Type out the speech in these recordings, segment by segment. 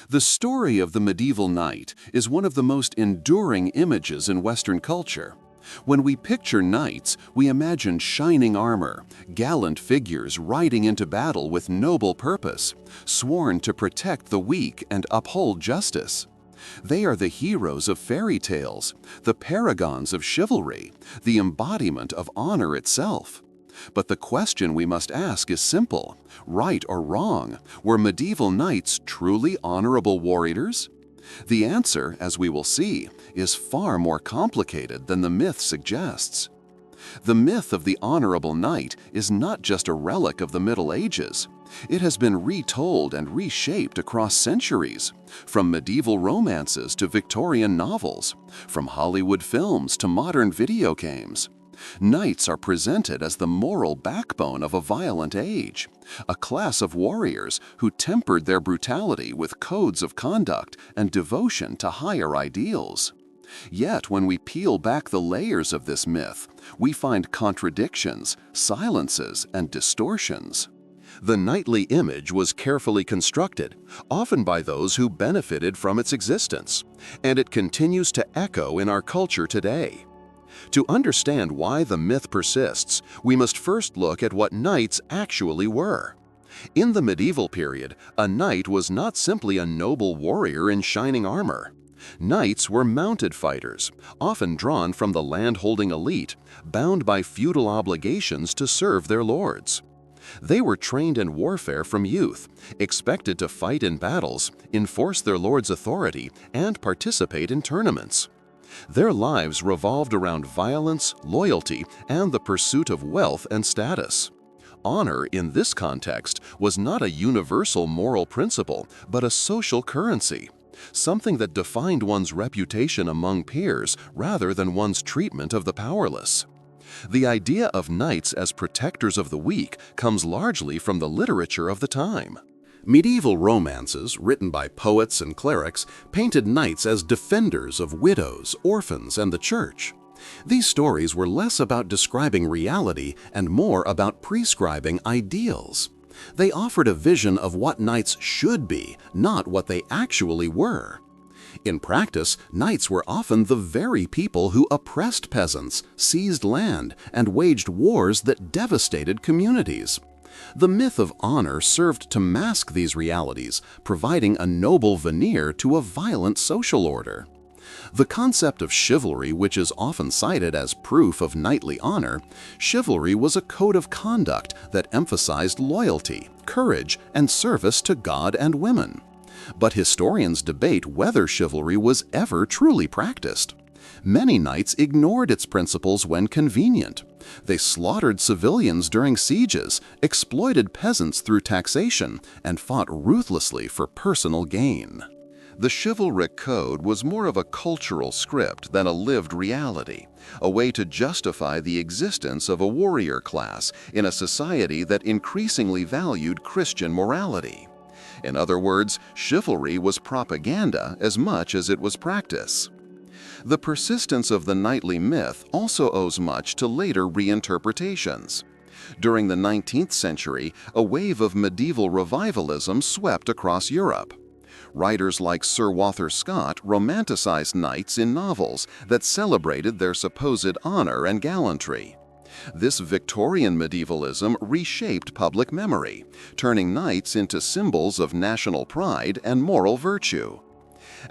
The story of the medieval knight is one of the most enduring images in Western culture. When we picture knights, we imagine shining armor, gallant figures riding into battle with noble purpose, sworn to protect the weak and uphold justice. They are the heroes of fairy tales, the paragons of chivalry, the embodiment of honor itself. But the question we must ask is simple: right or wrong, were medieval knights truly honorable warriors? The answer, as we will see, is far more complicated than the myth suggests. The myth of the honorable knight is not just a relic of the Middle Ages. It has been retold and reshaped across centuries, from medieval romances to Victorian novels, from Hollywood films to modern video games. Knights are presented as the moral backbone of a violent age, a class of warriors who tempered their brutality with codes of conduct and devotion to higher ideals. Yet when we peel back the layers of this myth, we find contradictions, silences, and distortions. The knightly image was carefully constructed, often by those who benefited from its existence, and it continues to echo in our culture today. To understand why the myth persists, we must first look at what knights actually were. In the medieval period, a knight was not simply a noble warrior in shining armor. Knights were mounted fighters, often drawn from the land-holding elite, bound by feudal obligations to serve their lords. They were trained in warfare from youth, expected to fight in battles, enforce their lord's authority, and participate in tournaments. Their lives revolved around violence, loyalty, and the pursuit of wealth and status. Honor, in this context, was not a universal moral principle, but a social currency, something that defined one's reputation among peers rather than one's treatment of the powerless. The idea of knights as protectors of the weak comes largely from the literature of the time. Medieval romances, written by poets and clerics, painted knights as defenders of widows, orphans, and the church. These stories were less about describing reality and more about prescribing ideals. They offered a vision of what knights should be, not what they actually were. In practice, knights were often the very people who oppressed peasants, seized land, and waged wars that devastated communities. The myth of honor served to mask these realities, providing a noble veneer to a violent social order. The concept of chivalry, which is often cited as proof of knightly honor, chivalry was a code of conduct that emphasized loyalty, courage, and service to God and women. But historians debate whether chivalry was ever truly practiced. Many knights ignored its principles when convenient. They slaughtered civilians during sieges, exploited peasants through taxation, and fought ruthlessly for personal gain. The chivalric code was more of a cultural script than a lived reality, a way to justify the existence of a warrior class in a society that increasingly valued Christian morality. In other words, chivalry was propaganda as much as it was practice. The persistence of the knightly myth also owes much to later reinterpretations. During the 19th century, a wave of medieval revivalism swept across Europe. Writers like Sir Walter Scott romanticized knights in novels that celebrated their supposed honor and gallantry. This Victorian medievalism reshaped public memory, turning knights into symbols of national pride and moral virtue.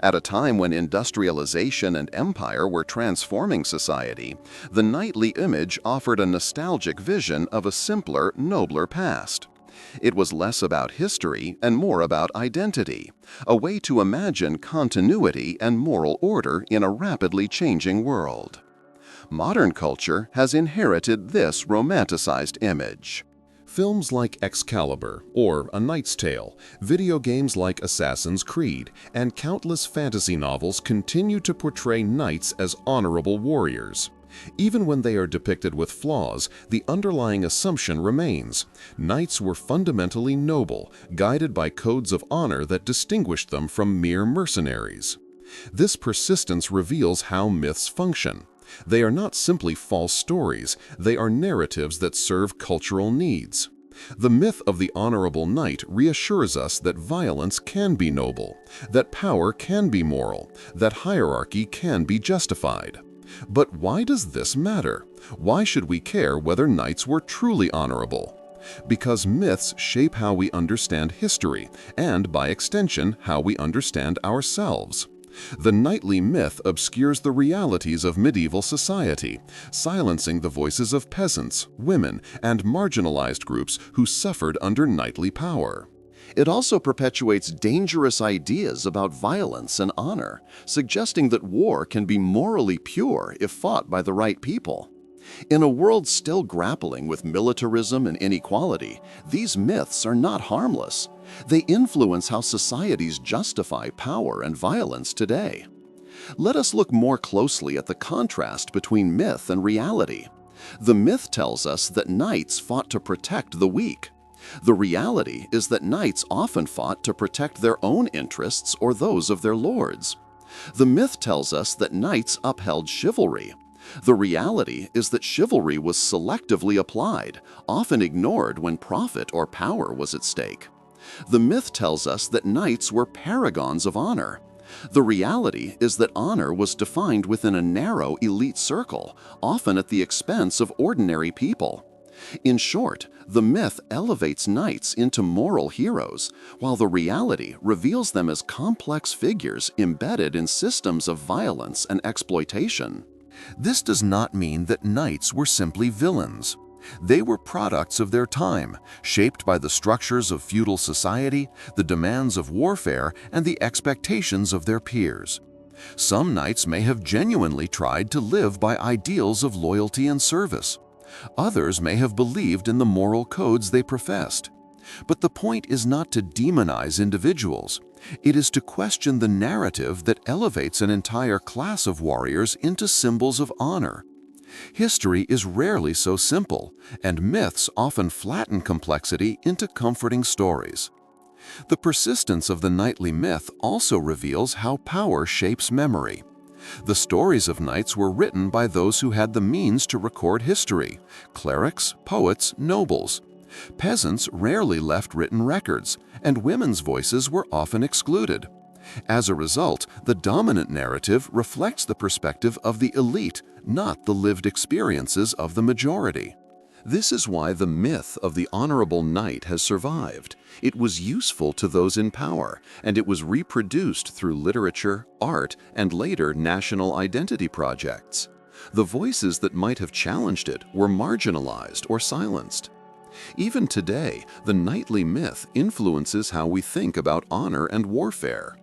At a time when industrialization and empire were transforming society, the knightly image offered a nostalgic vision of a simpler, nobler past. It was less about history and more about identity, a way to imagine continuity and moral order in a rapidly changing world. Modern culture has inherited this romanticized image. Films like Excalibur or A Knight's Tale, video games like Assassin's Creed, and countless fantasy novels continue to portray knights as honorable warriors. Even when they are depicted with flaws, the underlying assumption remains: knights were fundamentally noble, guided by codes of honor that distinguished them from mere mercenaries. This persistence reveals how myths function. They are not simply false stories, they are narratives that serve cultural needs. The myth of the honorable knight reassures us that violence can be noble, that power can be moral, that hierarchy can be justified. But why does this matter? Why should we care whether knights were truly honorable? Because myths shape how we understand history, and by extension, how we understand ourselves. The knightly myth obscures the realities of medieval society, silencing the voices of peasants, women, and marginalized groups who suffered under knightly power. It also perpetuates dangerous ideas about violence and honor, suggesting that war can be morally pure if fought by the right people. In a world still grappling with militarism and inequality, these myths are not harmless. They influence how societies justify power and violence today. Let us look more closely at the contrast between myth and reality. The myth tells us that knights fought to protect the weak. The reality is that knights often fought to protect their own interests or those of their lords. The myth tells us that knights upheld chivalry. The reality is that chivalry was selectively applied, often ignored when profit or power was at stake. The myth tells us that knights were paragons of honor. The reality is that honor was defined within a narrow elite circle, often at the expense of ordinary people. In short, the myth elevates knights into moral heroes, while the reality reveals them as complex figures embedded in systems of violence and exploitation. This does not mean that knights were simply villains. They were products of their time, shaped by the structures of feudal society, the demands of warfare, and the expectations of their peers. Some knights may have genuinely tried to live by ideals of loyalty and service. Others may have believed in the moral codes they professed. But the point is not to demonize individuals. It is to question the narrative that elevates an entire class of warriors into symbols of honor. History is rarely so simple, and myths often flatten complexity into comforting stories. The persistence of the knightly myth also reveals how power shapes memory. The stories of knights were written by those who had the means to record history: clerics, poets, nobles. Peasants rarely left written records, and women's voices were often excluded. As a result, the dominant narrative reflects the perspective of the elite, not the lived experiences of the majority. This is why the myth of the honorable knight has survived. It was useful to those in power, and it was reproduced through literature, art, and later national identity projects. The voices that might have challenged it were marginalized or silenced. Even today, the knightly myth influences how we think about honor and warfare.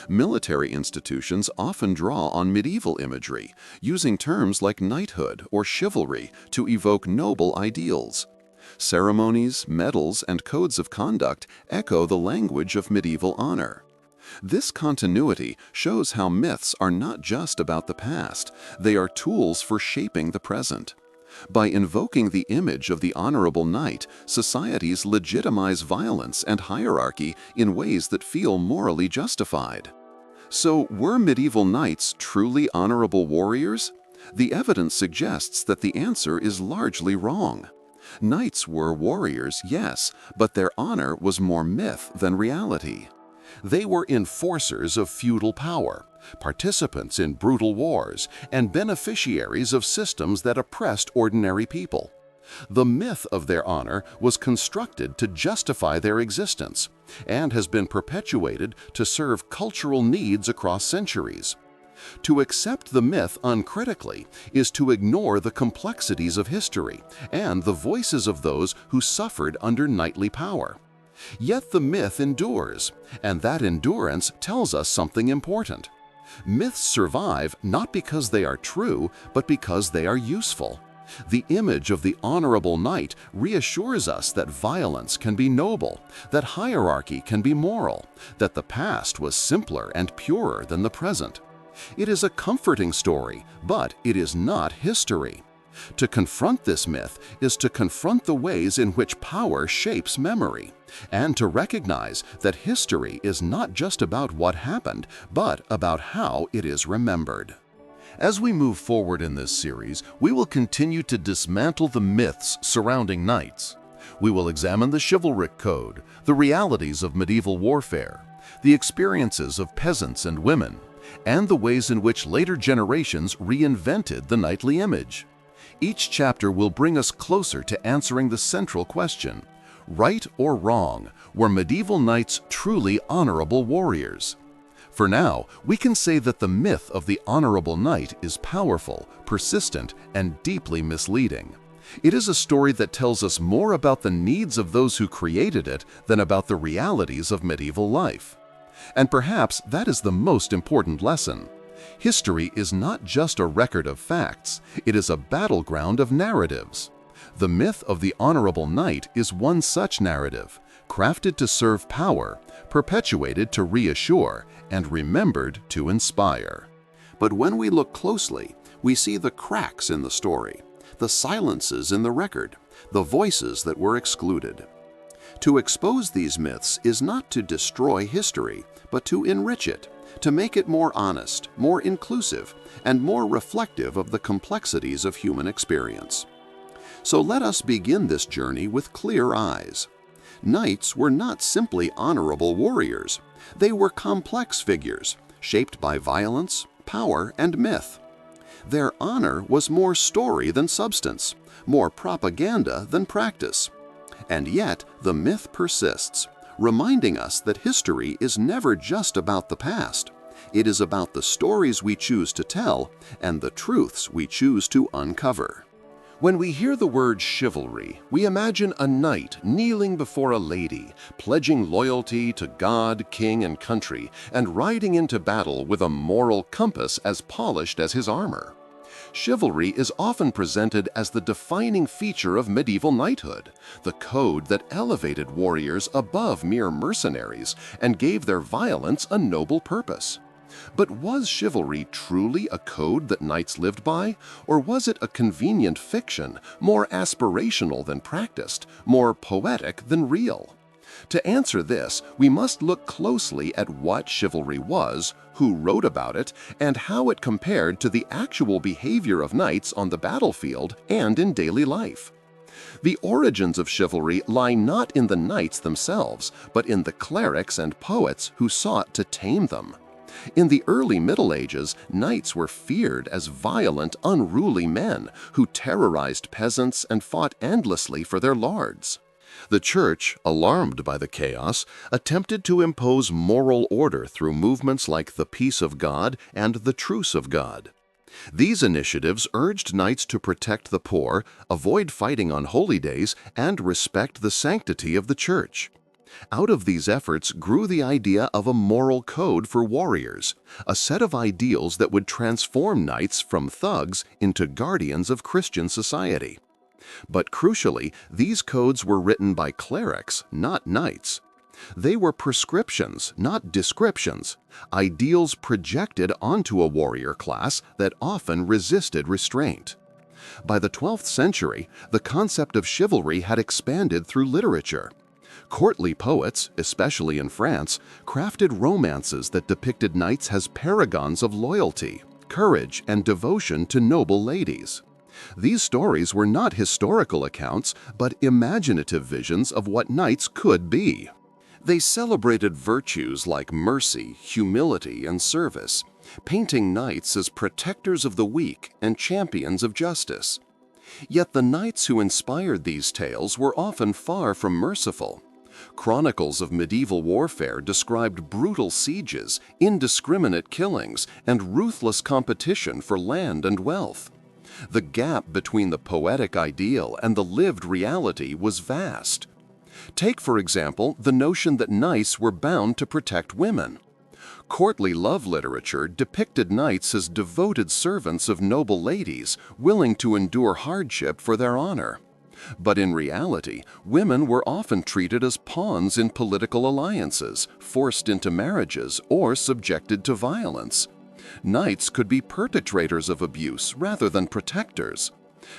Military institutions often draw on medieval imagery, using terms like knighthood or chivalry to evoke noble ideals. Ceremonies, medals, and codes of conduct echo the language of medieval honor. This continuity shows how myths are not just about the past, they are tools for shaping the present. By invoking the image of the honorable knight, societies legitimize violence and hierarchy in ways that feel morally justified. So, were medieval knights truly honorable warriors? The evidence suggests that the answer is largely wrong. Knights were warriors, yes, but their honor was more myth than reality. They were enforcers of feudal power, participants in brutal wars, and beneficiaries of systems that oppressed ordinary people. The myth of their honor was constructed to justify their existence and has been perpetuated to serve cultural needs across centuries. To accept the myth uncritically is to ignore the complexities of history and the voices of those who suffered under knightly power. Yet the myth endures, and that endurance tells us something important. Myths survive not because they are true, but because they are useful. The image of the honorable knight reassures us that violence can be noble, that hierarchy can be moral, that the past was simpler and purer than the present. It is a comforting story, but it is not history. To confront this myth is to confront the ways in which power shapes memory, and to recognize that history is not just about what happened, but about how it is remembered. As we move forward in this series, we will continue to dismantle the myths surrounding knights. We will examine the chivalric code, the realities of medieval warfare, the experiences of peasants and women, and the ways in which later generations reinvented the knightly image. Each chapter will bring us closer to answering the central question: right or wrong, were medieval knights truly honorable warriors? For now, we can say that the myth of the honorable knight is powerful, persistent, and deeply misleading. It is a story that tells us more about the needs of those who created it than about the realities of medieval life. And perhaps that is the most important lesson. History is not just a record of facts, it is a battleground of narratives. The myth of the honorable knight is one such narrative, crafted to serve power, perpetuated to reassure, and remembered to inspire. But when we look closely, we see the cracks in the story, the silences in the record, the voices that were excluded. To expose these myths is not to destroy history, but to enrich it, to make it more honest, more inclusive, and more reflective of the complexities of human experience. So let us begin this journey with clear eyes. Knights were not simply honorable warriors. They were complex figures, shaped by violence, power, and myth. Their honor was more story than substance, more propaganda than practice. And yet, the myth persists, reminding us that history is never just about the past. It is about the stories we choose to tell and the truths we choose to uncover. When we hear the word chivalry, we imagine a knight kneeling before a lady, pledging loyalty to God, king, and country, and riding into battle with a moral compass as polished as his armor. Chivalry is often presented as the defining feature of medieval knighthood, the code that elevated warriors above mere mercenaries and gave their violence a noble purpose. But was chivalry truly a code that knights lived by, or was it a convenient fiction, more aspirational than practiced, more poetic than real? To answer this, we must look closely at what chivalry was, who wrote about it, and how it compared to the actual behavior of knights on the battlefield and in daily life. The origins of chivalry lie not in the knights themselves, but in the clerics and poets who sought to tame them. In the early Middle Ages, knights were feared as violent, unruly men who terrorized peasants and fought endlessly for their lords. The Church, alarmed by the chaos, attempted to impose moral order through movements like the Peace of God and the Truce of God. These initiatives urged knights to protect the poor, avoid fighting on holy days, and respect the sanctity of the Church. Out of these efforts grew the idea of a moral code for warriors, a set of ideals that would transform knights from thugs into guardians of Christian society. But crucially, these codes were written by clerics, not knights. They were prescriptions, not descriptions, ideals projected onto a warrior class that often resisted restraint. By the 12th century, the concept of chivalry had expanded through literature. Courtly poets, especially in France, crafted romances that depicted knights as paragons of loyalty, courage, and devotion to noble ladies. These stories were not historical accounts, but imaginative visions of what knights could be. They celebrated virtues like mercy, humility, and service, painting knights as protectors of the weak and champions of justice. Yet the knights who inspired these tales were often far from merciful. Chronicles of medieval warfare described brutal sieges, indiscriminate killings, and ruthless competition for land and wealth. The gap between the poetic ideal and the lived reality was vast. Take, for example, the notion that knights were bound to protect women. Courtly love literature depicted knights as devoted servants of noble ladies, willing to endure hardship for their honor. But in reality, women were often treated as pawns in political alliances, forced into marriages, or subjected to violence. Knights could be perpetrators of abuse rather than protectors.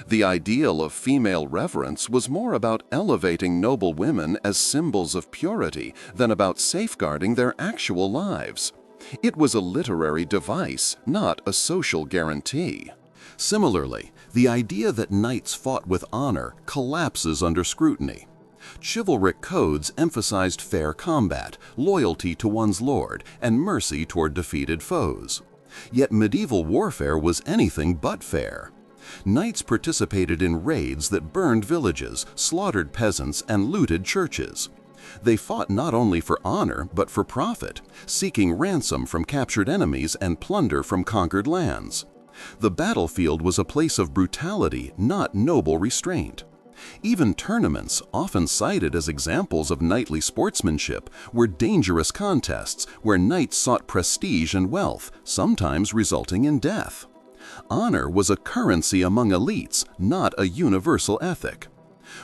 The ideal of female reverence was more about elevating noble women as symbols of purity than about safeguarding their actual lives. It was a literary device, not a social guarantee. Similarly, the idea that knights fought with honor collapses under scrutiny. Chivalric codes emphasized fair combat, loyalty to one's lord, and mercy toward defeated foes. Yet medieval warfare was anything but fair. Knights participated in raids that burned villages, slaughtered peasants, and looted churches. They fought not only for honor but for profit, seeking ransom from captured enemies and plunder from conquered lands. The battlefield was a place of brutality, not noble restraint. Even tournaments, often cited as examples of knightly sportsmanship, were dangerous contests where knights sought prestige and wealth, sometimes resulting in death. Honor was a currency among elites, not a universal ethic.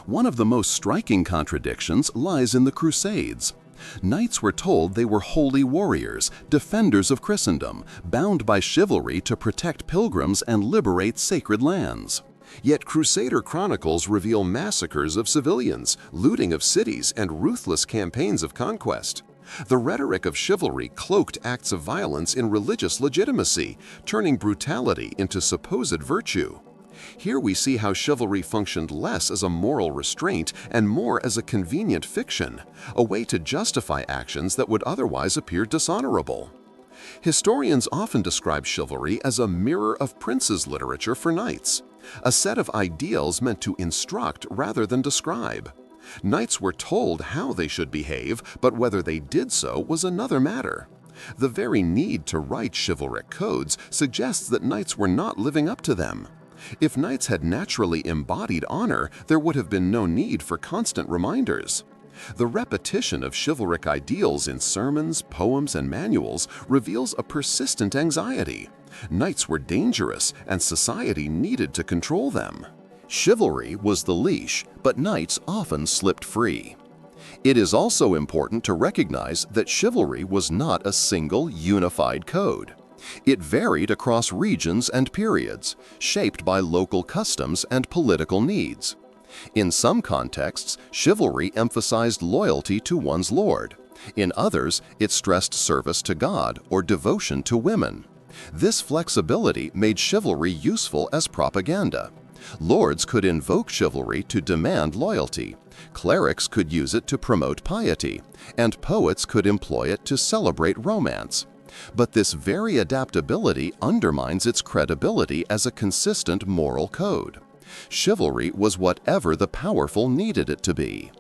One of the most striking contradictions lies in the Crusades. Knights were told they were holy warriors, defenders of Christendom, bound by chivalry to protect pilgrims and liberate sacred lands. Yet Crusader chronicles reveal massacres of civilians, looting of cities, and ruthless campaigns of conquest. The rhetoric of chivalry cloaked acts of violence in religious legitimacy, turning brutality into supposed virtue. Here we see how chivalry functioned less as a moral restraint and more as a convenient fiction, a way to justify actions that would otherwise appear dishonorable. Historians often describe chivalry as a mirror of princes' literature for knights, a set of ideals meant to instruct rather than describe. Knights were told how they should behave, but whether they did so was another matter. The very need to write chivalric codes suggests that knights were not living up to them. If knights had naturally embodied honor, there would have been no need for constant reminders. The repetition of chivalric ideals in sermons, poems, and manuals reveals a persistent anxiety. Knights were dangerous, and society needed to control them. Chivalry was the leash, but knights often slipped free. It is also important to recognize that chivalry was not a single, unified code. It varied across regions and periods, shaped by local customs and political needs. In some contexts, chivalry emphasized loyalty to one's lord. In others, it stressed service to God or devotion to women. This flexibility made chivalry useful as propaganda. Lords could invoke chivalry to demand loyalty, clerics could use it to promote piety, and poets could employ it to celebrate romance. But this very adaptability undermines its credibility as a consistent moral code. Chivalry was whatever the powerful needed it to be.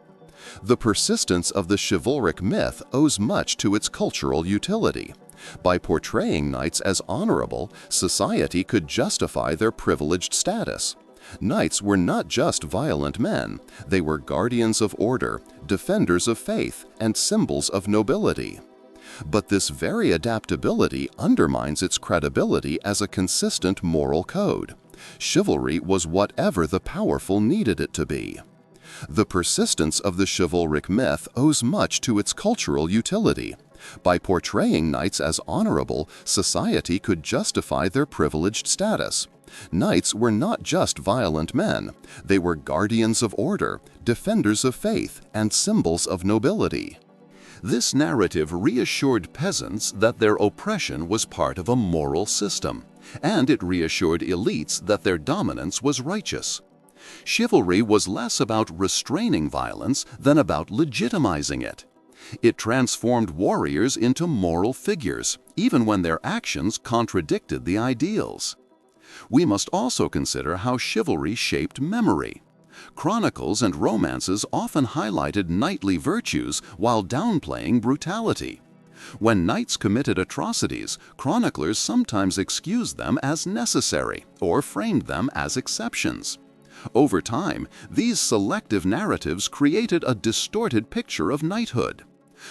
The persistence of the chivalric myth owes much to its cultural utility. By portraying knights as honorable, society could justify their privileged status. Knights were not just violent men, they were guardians of order, defenders of faith, and symbols of nobility. But this very adaptability undermines its credibility as a consistent moral code. Chivalry was whatever the powerful needed it to be. The persistence of the chivalric myth owes much to its cultural utility. By portraying knights as honorable, society could justify their privileged status. Knights were not just violent men, they were guardians of order, defenders of faith, and symbols of nobility. This narrative reassured peasants that their oppression was part of a moral system, and it reassured elites that their dominance was righteous. Chivalry was less about restraining violence than about legitimizing it. It transformed warriors into moral figures, even when their actions contradicted the ideals. We must also consider how chivalry shaped memory. Chronicles and romances often highlighted knightly virtues while downplaying brutality. When knights committed atrocities, chroniclers sometimes excused them as necessary or framed them as exceptions. Over time, these selective narratives created a distorted picture of knighthood.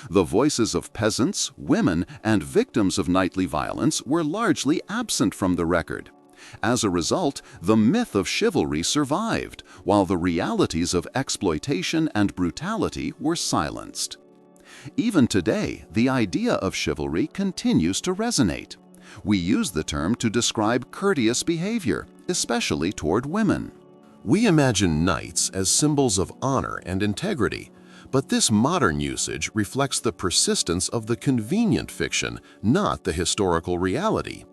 The voices of peasants, women, and victims of knightly violence were largely absent from the record. As a result, the myth of chivalry survived, while the realities of exploitation and brutality were silenced. Even today, the idea of chivalry continues to resonate. We use the term to describe courteous behavior, especially toward women. We imagine knights as symbols of honor and integrity, but this modern usage reflects the persistence of the convenient fiction, not the historical reality.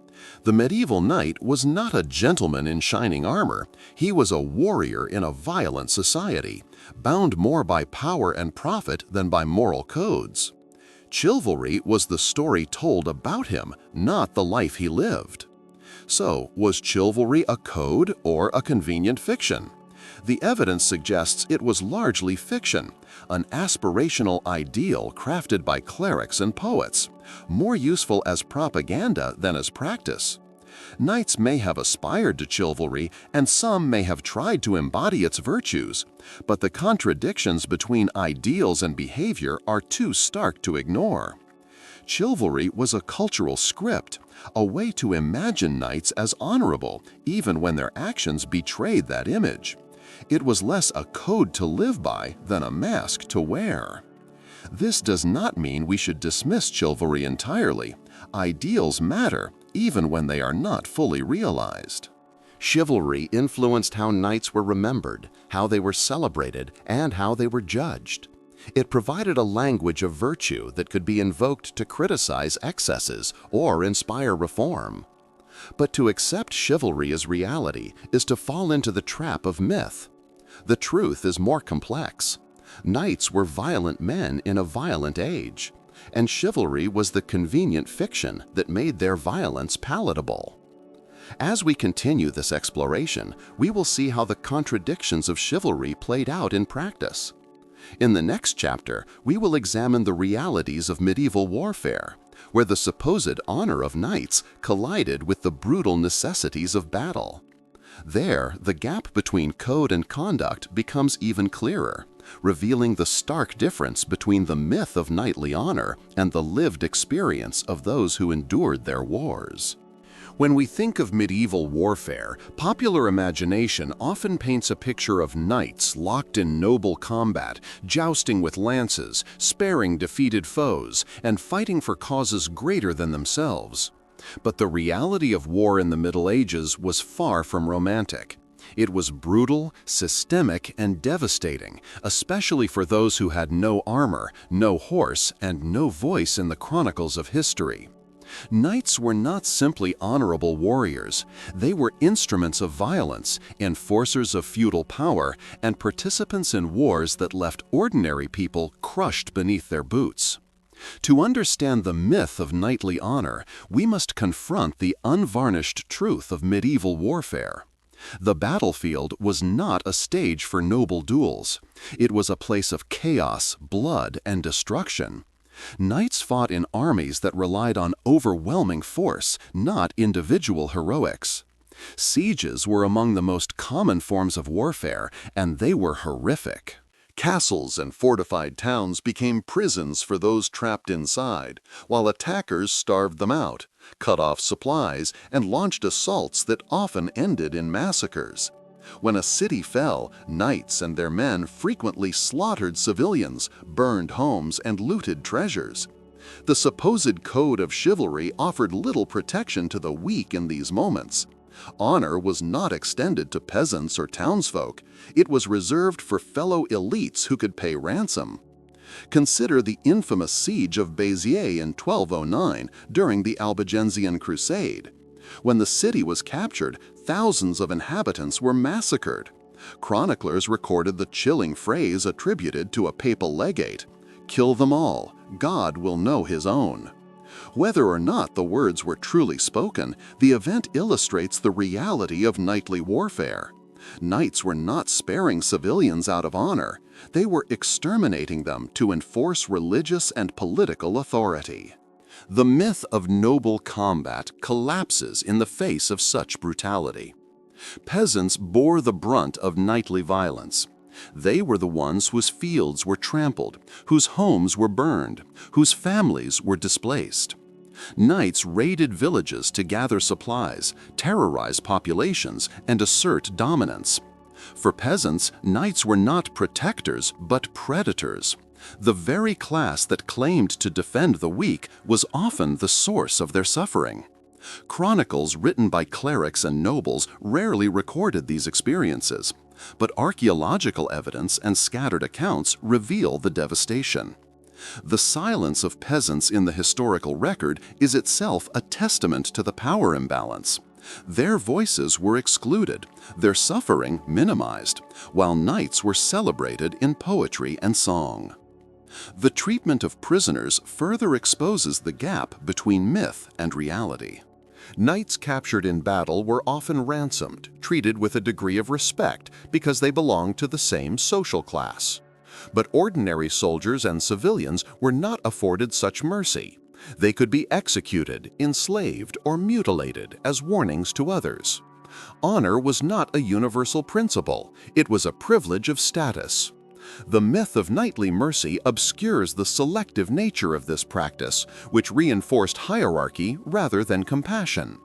The medieval knight was not a gentleman in shining armor, he was a warrior in a violent society, bound more by power and profit than by moral codes. Chivalry was the story told about him, not the life he lived. So, was chivalry a code or a convenient fiction? The evidence suggests it was largely fiction, an aspirational ideal crafted by clerics and poets, more useful as propaganda than as practice. Knights may have aspired to chivalry, and some may have tried to embody its virtues, but the contradictions between ideals and behavior are too stark to ignore. Chivalry was a cultural script, a way to imagine knights as honorable, even when their actions betrayed that image. It was less a code to live by than a mask to wear. This does not mean we should dismiss chivalry entirely. Ideals matter, even when they are not fully realized. Chivalry influenced how knights were remembered, how they were celebrated, and how they were judged. It provided a language of virtue that could be invoked to criticize excesses or inspire reform. But to accept chivalry as reality is to fall into the trap of myth. The truth is more complex. Knights were violent men in a violent age, and chivalry was the convenient fiction that made their violence palatable. As we continue this exploration, we will see how the contradictions of chivalry played out in practice. In the next chapter, we will examine the realities of medieval warfare, where the supposed honor of knights collided with the brutal necessities of battle. There, the gap between code and conduct becomes even clearer, revealing the stark difference between the myth of knightly honor and the lived experience of those who endured their wars. When we think of medieval warfare, popular imagination often paints a picture of knights locked in noble combat, jousting with lances, sparing defeated foes, and fighting for causes greater than themselves. But the reality of war in the Middle Ages was far from romantic. It was brutal, systemic, and devastating, especially for those who had no armor, no horse, and no voice in the chronicles of history. Knights were not simply honorable warriors. They were instruments of violence, enforcers of feudal power, and participants in wars that left ordinary people crushed beneath their boots. To understand the myth of knightly honor, we must confront the unvarnished truth of medieval warfare. The battlefield was not a stage for noble duels. It was a place of chaos, blood, and destruction. Knights fought in armies that relied on overwhelming force, not individual heroics. Sieges were among the most common forms of warfare, and they were horrific. Castles and fortified towns became prisons for those trapped inside, while attackers starved them out, cut off supplies, and launched assaults that often ended in massacres. When a city fell, knights and their men frequently slaughtered civilians, burned homes, and looted treasures. The supposed code of chivalry offered little protection to the weak in these moments. Honor was not extended to peasants or townsfolk. It was reserved for fellow elites who could pay ransom. Consider the infamous siege of Béziers in 1209 during the Albigensian Crusade. When the city was captured, thousands of inhabitants were massacred. Chroniclers recorded the chilling phrase attributed to a papal legate, "Kill them all, God will know his own." Whether or not the words were truly spoken, the event illustrates the reality of knightly warfare. Knights were not sparing civilians out of honor. They were exterminating them to enforce religious and political authority. The myth of noble combat collapses in the face of such brutality. Peasants bore the brunt of knightly violence. They were the ones whose fields were trampled, whose homes were burned, whose families were displaced. Knights raided villages to gather supplies, terrorize populations, and assert dominance. For peasants, knights were not protectors but predators. The very class that claimed to defend the weak was often the source of their suffering. Chronicles written by clerics and nobles rarely recorded these experiences, but archaeological evidence and scattered accounts reveal the devastation. The silence of peasants in the historical record is itself a testament to the power imbalance. Their voices were excluded, their suffering minimized, while knights were celebrated in poetry and song. The treatment of prisoners further exposes the gap between myth and reality. Knights captured in battle were often ransomed, treated with a degree of respect because they belonged to the same social class. But ordinary soldiers and civilians were not afforded such mercy. They could be executed, enslaved, or mutilated as warnings to others. Honor was not a universal principle, it was a privilege of status. The myth of knightly mercy obscures the selective nature of this practice, which reinforced hierarchy rather than compassion.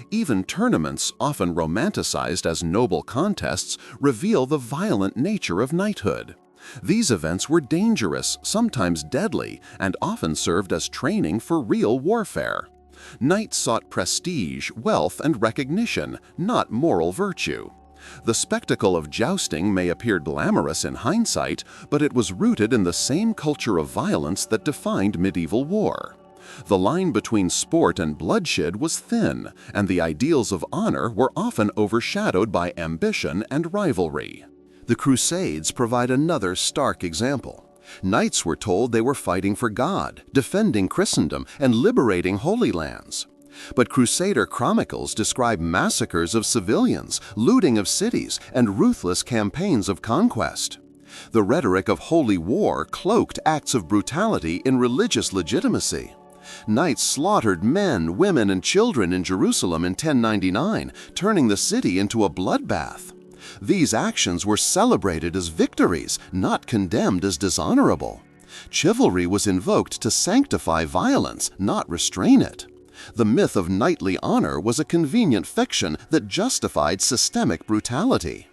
Even tournaments, often romanticized as noble contests, reveal the violent nature of knighthood. These events were dangerous, sometimes deadly, and often served as training for real warfare. Knights sought prestige, wealth, and recognition, not moral virtue. The spectacle of jousting may appear glamorous in hindsight, but it was rooted in the same culture of violence that defined medieval war. The line between sport and bloodshed was thin, and the ideals of honor were often overshadowed by ambition and rivalry. The Crusades provide another stark example. Knights were told they were fighting for God, defending Christendom, and liberating Holy Lands. But Crusader chronicles describe massacres of civilians, looting of cities, and ruthless campaigns of conquest. The rhetoric of holy war cloaked acts of brutality in religious legitimacy. Knights slaughtered men, women, and children in Jerusalem in 1099, turning the city into a bloodbath. These actions were celebrated as victories, not condemned as dishonorable. Chivalry was invoked to sanctify violence, not restrain it. The myth of knightly honor was a convenient fiction that justified systemic brutality.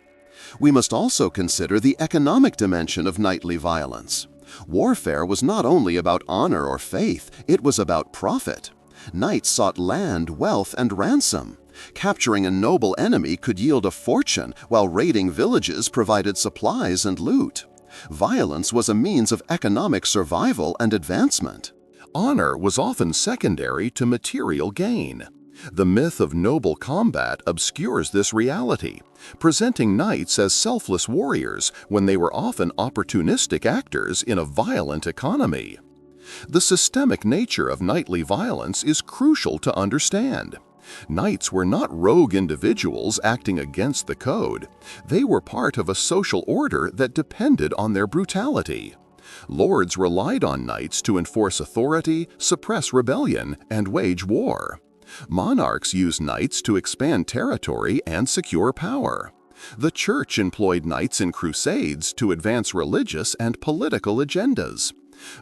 We must also consider the economic dimension of knightly violence. Warfare was not only about honor or faith, it was about profit. Knights sought land, wealth, and ransom. Capturing a noble enemy could yield a fortune, while raiding villages provided supplies and loot. Violence was a means of economic survival and advancement. Honor was often secondary to material gain. The myth of noble combat obscures this reality, presenting knights as selfless warriors when they were often opportunistic actors in a violent economy. The systemic nature of knightly violence is crucial to understand. Knights were not rogue individuals acting against the code. They were part of a social order that depended on their brutality. Lords relied on knights to enforce authority, suppress rebellion, and wage war. Monarchs used knights to expand territory and secure power. The Church employed knights in crusades to advance religious and political agendas.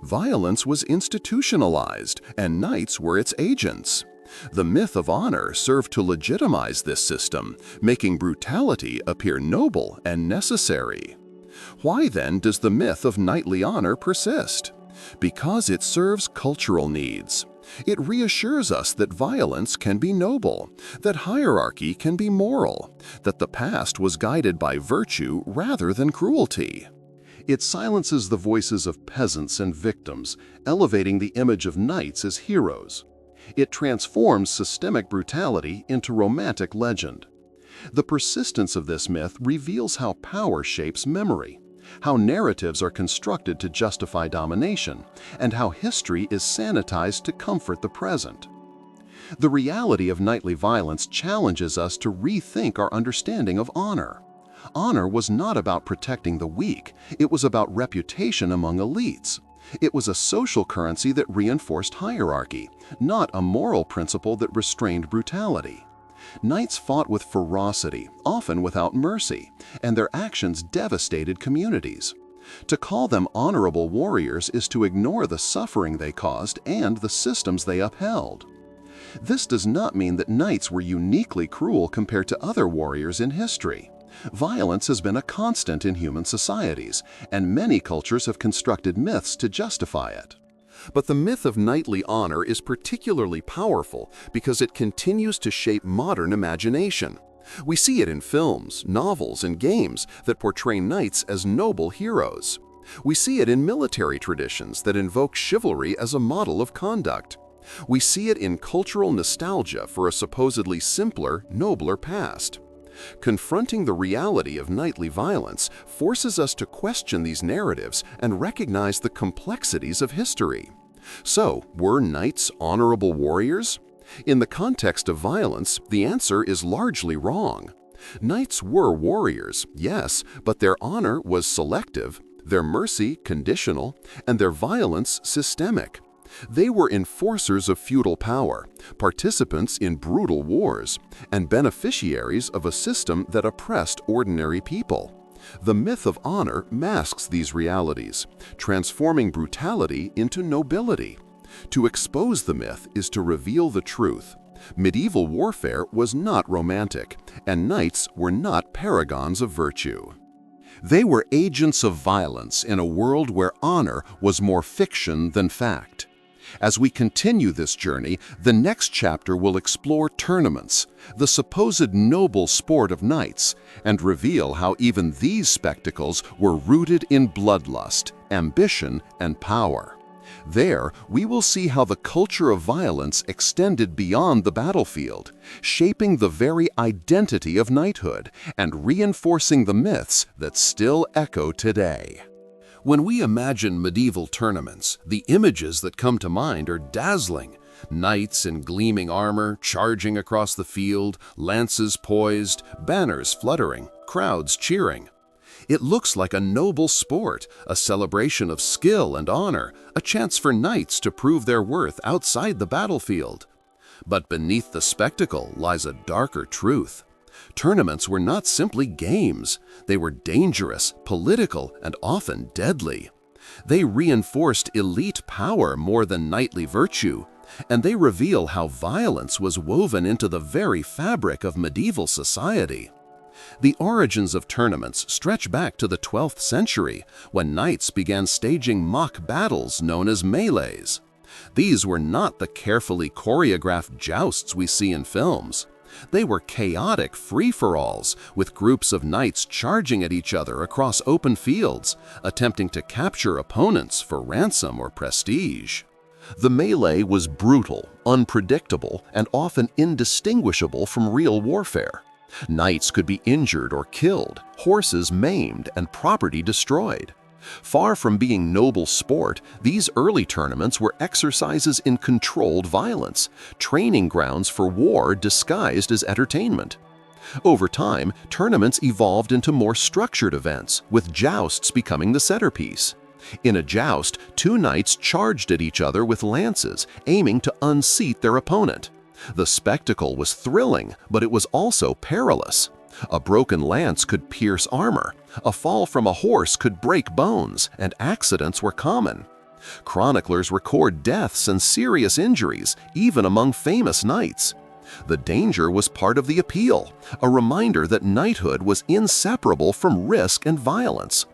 Violence was institutionalized, and knights were its agents. The myth of honor served to legitimize this system, making brutality appear noble and necessary. Why then does the myth of knightly honor persist? Because it serves cultural needs. It reassures us that violence can be noble, that hierarchy can be moral, that the past was guided by virtue rather than cruelty. It silences the voices of peasants and victims, elevating the image of knights as heroes. It transforms systemic brutality into romantic legend. The persistence of this myth reveals how power shapes memory, how narratives are constructed to justify domination, and how history is sanitized to comfort the present. The reality of knightly violence challenges us to rethink our understanding of honor. Honor was not about protecting the weak, it was about reputation among elites. It was a social currency that reinforced hierarchy, not a moral principle that restrained brutality. Knights fought with ferocity, often without mercy, and their actions devastated communities. To call them honorable warriors is to ignore the suffering they caused and the systems they upheld. This does not mean that knights were uniquely cruel compared to other warriors in history. Violence has been a constant in human societies, and many cultures have constructed myths to justify it. But the myth of knightly honor is particularly powerful because it continues to shape modern imagination. We see it in films, novels, and games that portray knights as noble heroes. We see it in military traditions that invoke chivalry as a model of conduct. We see it in cultural nostalgia for a supposedly simpler, nobler past. Confronting the reality of knightly violence forces us to question these narratives and recognize the complexities of history. So, were knights honorable warriors? In the context of violence, the answer is largely wrong. Knights were warriors, yes, but their honor was selective, their mercy conditional, and their violence systemic. They were enforcers of feudal power, participants in brutal wars, and beneficiaries of a system that oppressed ordinary people. The myth of honor masks these realities, transforming brutality into nobility. To expose the myth is to reveal the truth. Medieval warfare was not romantic, and knights were not paragons of virtue. They were agents of violence in a world where honor was more fiction than fact. As we continue this journey, the next chapter will explore tournaments, the supposed noble sport of knights, and reveal how even these spectacles were rooted in bloodlust, ambition, and power. There, we will see how the culture of violence extended beyond the battlefield, shaping the very identity of knighthood and reinforcing the myths that still echo today. When we imagine medieval tournaments, the images that come to mind are dazzling. Knights in gleaming armor, charging across the field, lances poised, banners fluttering, crowds cheering. It looks like a noble sport, a celebration of skill and honor, a chance for knights to prove their worth outside the battlefield. But beneath the spectacle lies a darker truth. Tournaments were not simply games. They were dangerous, political, and often deadly. They reinforced elite power more than knightly virtue, and they reveal how violence was woven into the very fabric of medieval society. The origins of tournaments stretch back to the 12th century, when knights began staging mock battles known as melees. These were not the carefully choreographed jousts we see in films. They were chaotic free-for-alls, with groups of knights charging at each other across open fields, attempting to capture opponents for ransom or prestige. The melee was brutal, unpredictable, and often indistinguishable from real warfare. Knights could be injured or killed, horses maimed, and property destroyed. Far from being noble sport, these early tournaments were exercises in controlled violence, training grounds for war disguised as entertainment. Over time, tournaments evolved into more structured events, with jousts becoming the centerpiece. In a joust, two knights charged at each other with lances, aiming to unseat their opponent. The spectacle was thrilling, but it was also perilous. A broken lance could pierce armor, a fall from a horse could break bones, and accidents were common. Chroniclers record deaths and serious injuries, even among famous knights. The danger was part of the appeal, a reminder that knighthood was inseparable from risk and violence.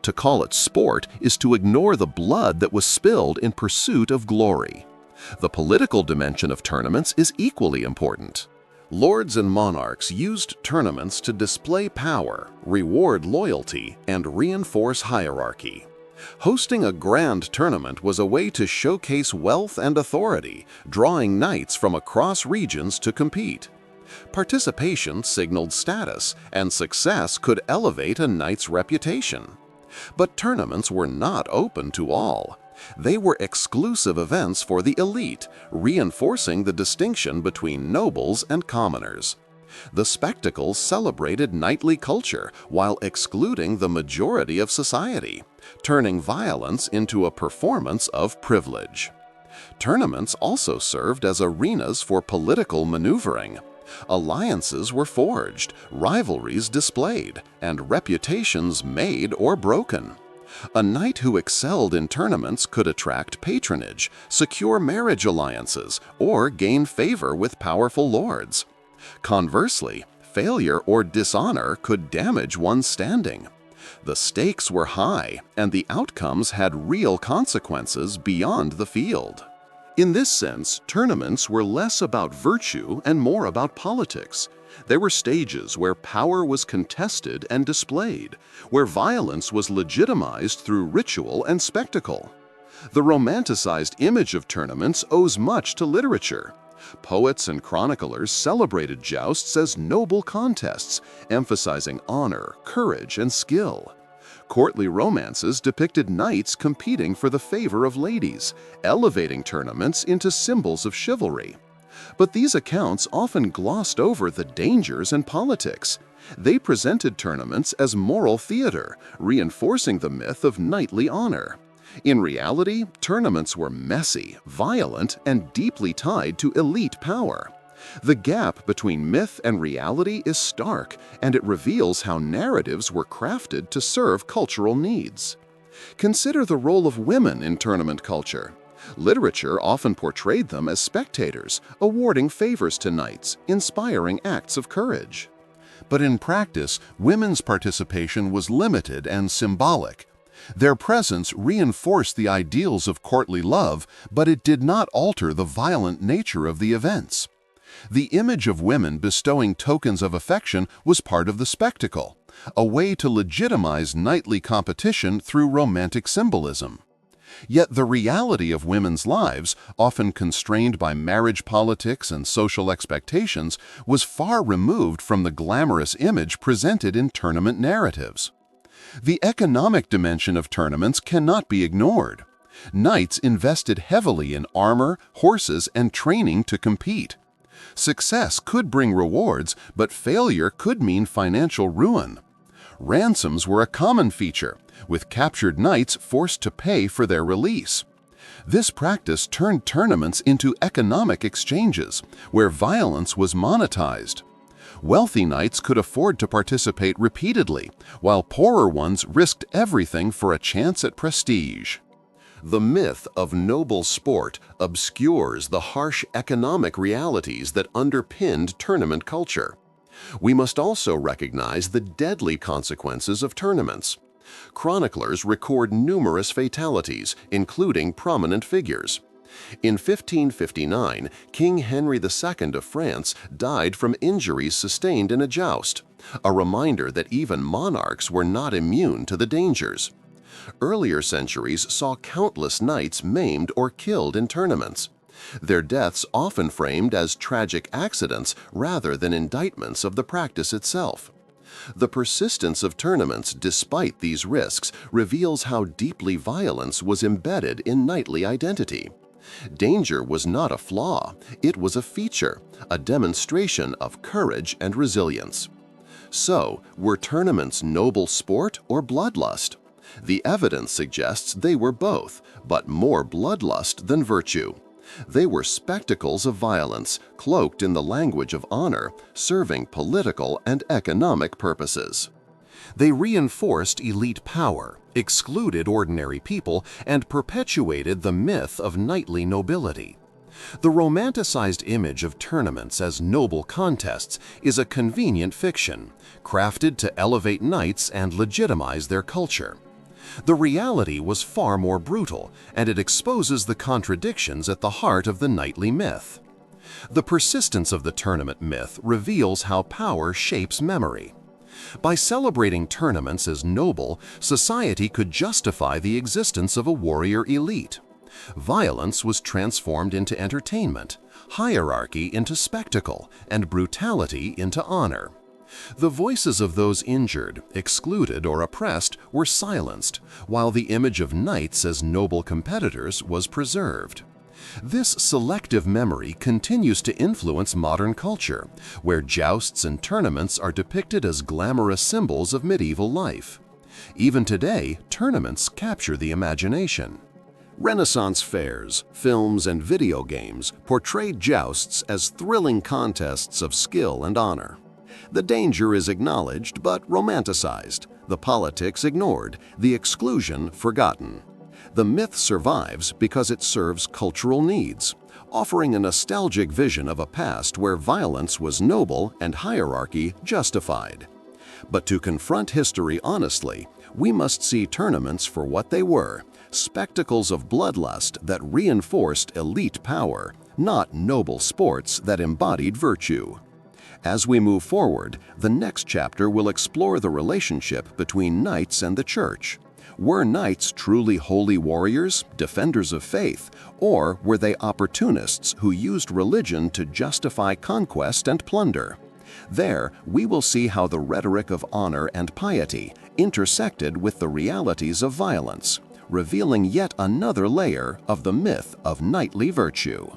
To call it sport is to ignore the blood that was spilled in pursuit of glory. The political dimension of tournaments is equally important. Lords and monarchs used tournaments to display power, reward loyalty, and reinforce hierarchy. Hosting a grand tournament was a way to showcase wealth and authority, drawing knights from across regions to compete. Participation signaled status, and success could elevate a knight's reputation. But tournaments were not open to all. They were exclusive events for the elite, reinforcing the distinction between nobles and commoners. The spectacles celebrated knightly culture while excluding the majority of society, turning violence into a performance of privilege. Tournaments also served as arenas for political maneuvering. Alliances were forged, rivalries displayed, and reputations made or broken. A knight who excelled in tournaments could attract patronage, secure marriage alliances, or gain favor with powerful lords. Conversely, failure or dishonor could damage one's standing. The stakes were high, and the outcomes had real consequences beyond the field. In this sense, tournaments were less about virtue and more about politics. They were stages where power was contested and displayed, where violence was legitimized through ritual and spectacle. The romanticized image of tournaments owes much to literature. Poets and chroniclers celebrated jousts as noble contests, emphasizing honor, courage, and skill. Courtly romances depicted knights competing for the favor of ladies, elevating tournaments into symbols of chivalry. But these accounts often glossed over the dangers and politics. They presented tournaments as moral theater, reinforcing the myth of knightly honor. In reality, tournaments were messy, violent, and deeply tied to elite power. The gap between myth and reality is stark, and it reveals how narratives were crafted to serve cultural needs. Consider the role of women in tournament culture. Literature often portrayed them as spectators, awarding favors to knights, inspiring acts of courage. But in practice, women's participation was limited and symbolic. Their presence reinforced the ideals of courtly love, but it did not alter the violent nature of the events. The image of women bestowing tokens of affection was part of the spectacle, a way to legitimize knightly competition through romantic symbolism. Yet the reality of women's lives, often constrained by marriage politics and social expectations, was far removed from the glamorous image presented in tournament narratives. The economic dimension of tournaments cannot be ignored. Knights invested heavily in armor, horses, and training to compete. Success could bring rewards, but failure could mean financial ruin. Ransoms were a common feature, with captured knights forced to pay for their release. This practice turned tournaments into economic exchanges, where violence was monetized. Wealthy knights could afford to participate repeatedly, while poorer ones risked everything for a chance at prestige. The myth of noble sport obscures the harsh economic realities that underpinned tournament culture. We must also recognize the deadly consequences of tournaments. Chroniclers record numerous fatalities, including prominent figures. In 1559, King Henry II of France died from injuries sustained in a joust, a reminder that even monarchs were not immune to the dangers. Earlier centuries saw countless knights maimed or killed in tournaments. Their deaths often framed as tragic accidents rather than indictments of the practice itself. The persistence of tournaments despite these risks reveals how deeply violence was embedded in knightly identity. Danger was not a flaw, it was a feature, a demonstration of courage and resilience. So, were tournaments noble sport or bloodlust? The evidence suggests they were both, but more bloodlust than virtue. They were spectacles of violence, cloaked in the language of honor, serving political and economic purposes. They reinforced elite power, excluded ordinary people, and perpetuated the myth of knightly nobility. The romanticized image of tournaments as noble contests is a convenient fiction, crafted to elevate knights and legitimize their culture. The reality was far more brutal, and it exposes the contradictions at the heart of the knightly myth. The persistence of the tournament myth reveals how power shapes memory. By celebrating tournaments as noble, society could justify the existence of a warrior elite. Violence was transformed into entertainment, hierarchy into spectacle, and brutality into honor. The voices of those injured, excluded, or oppressed were silenced, while the image of knights as noble competitors was preserved. This selective memory continues to influence modern culture, where jousts and tournaments are depicted as glamorous symbols of medieval life. Even today, tournaments capture the imagination. Renaissance fairs, films, and video games portrayed jousts as thrilling contests of skill and honor. The danger is acknowledged but romanticized, the politics ignored, the exclusion forgotten. The myth survives because it serves cultural needs, offering a nostalgic vision of a past where violence was noble and hierarchy justified. But to confront history honestly, we must see tournaments for what they were: spectacles of bloodlust that reinforced elite power, not noble sports that embodied virtue. As we move forward, the next chapter will explore the relationship between knights and the church. Were knights truly holy warriors, defenders of faith, or were they opportunists who used religion to justify conquest and plunder? There, we will see how the rhetoric of honor and piety intersected with the realities of violence, revealing yet another layer of the myth of knightly virtue.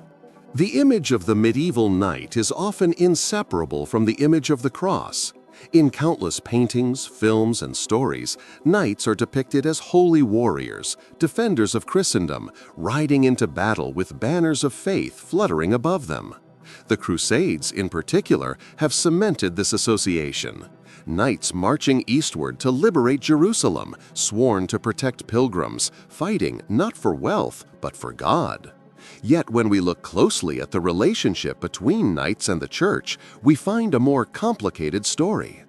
The image of the medieval knight is often inseparable from the image of the cross. In countless paintings, films, and stories, knights are depicted as holy warriors, defenders of Christendom, riding into battle with banners of faith fluttering above them. The Crusades, in particular, have cemented this association. Knights marching eastward to liberate Jerusalem, sworn to protect pilgrims, fighting not for wealth, but for God. Yet when we look closely at the relationship between knights and the church, we find a more complicated story.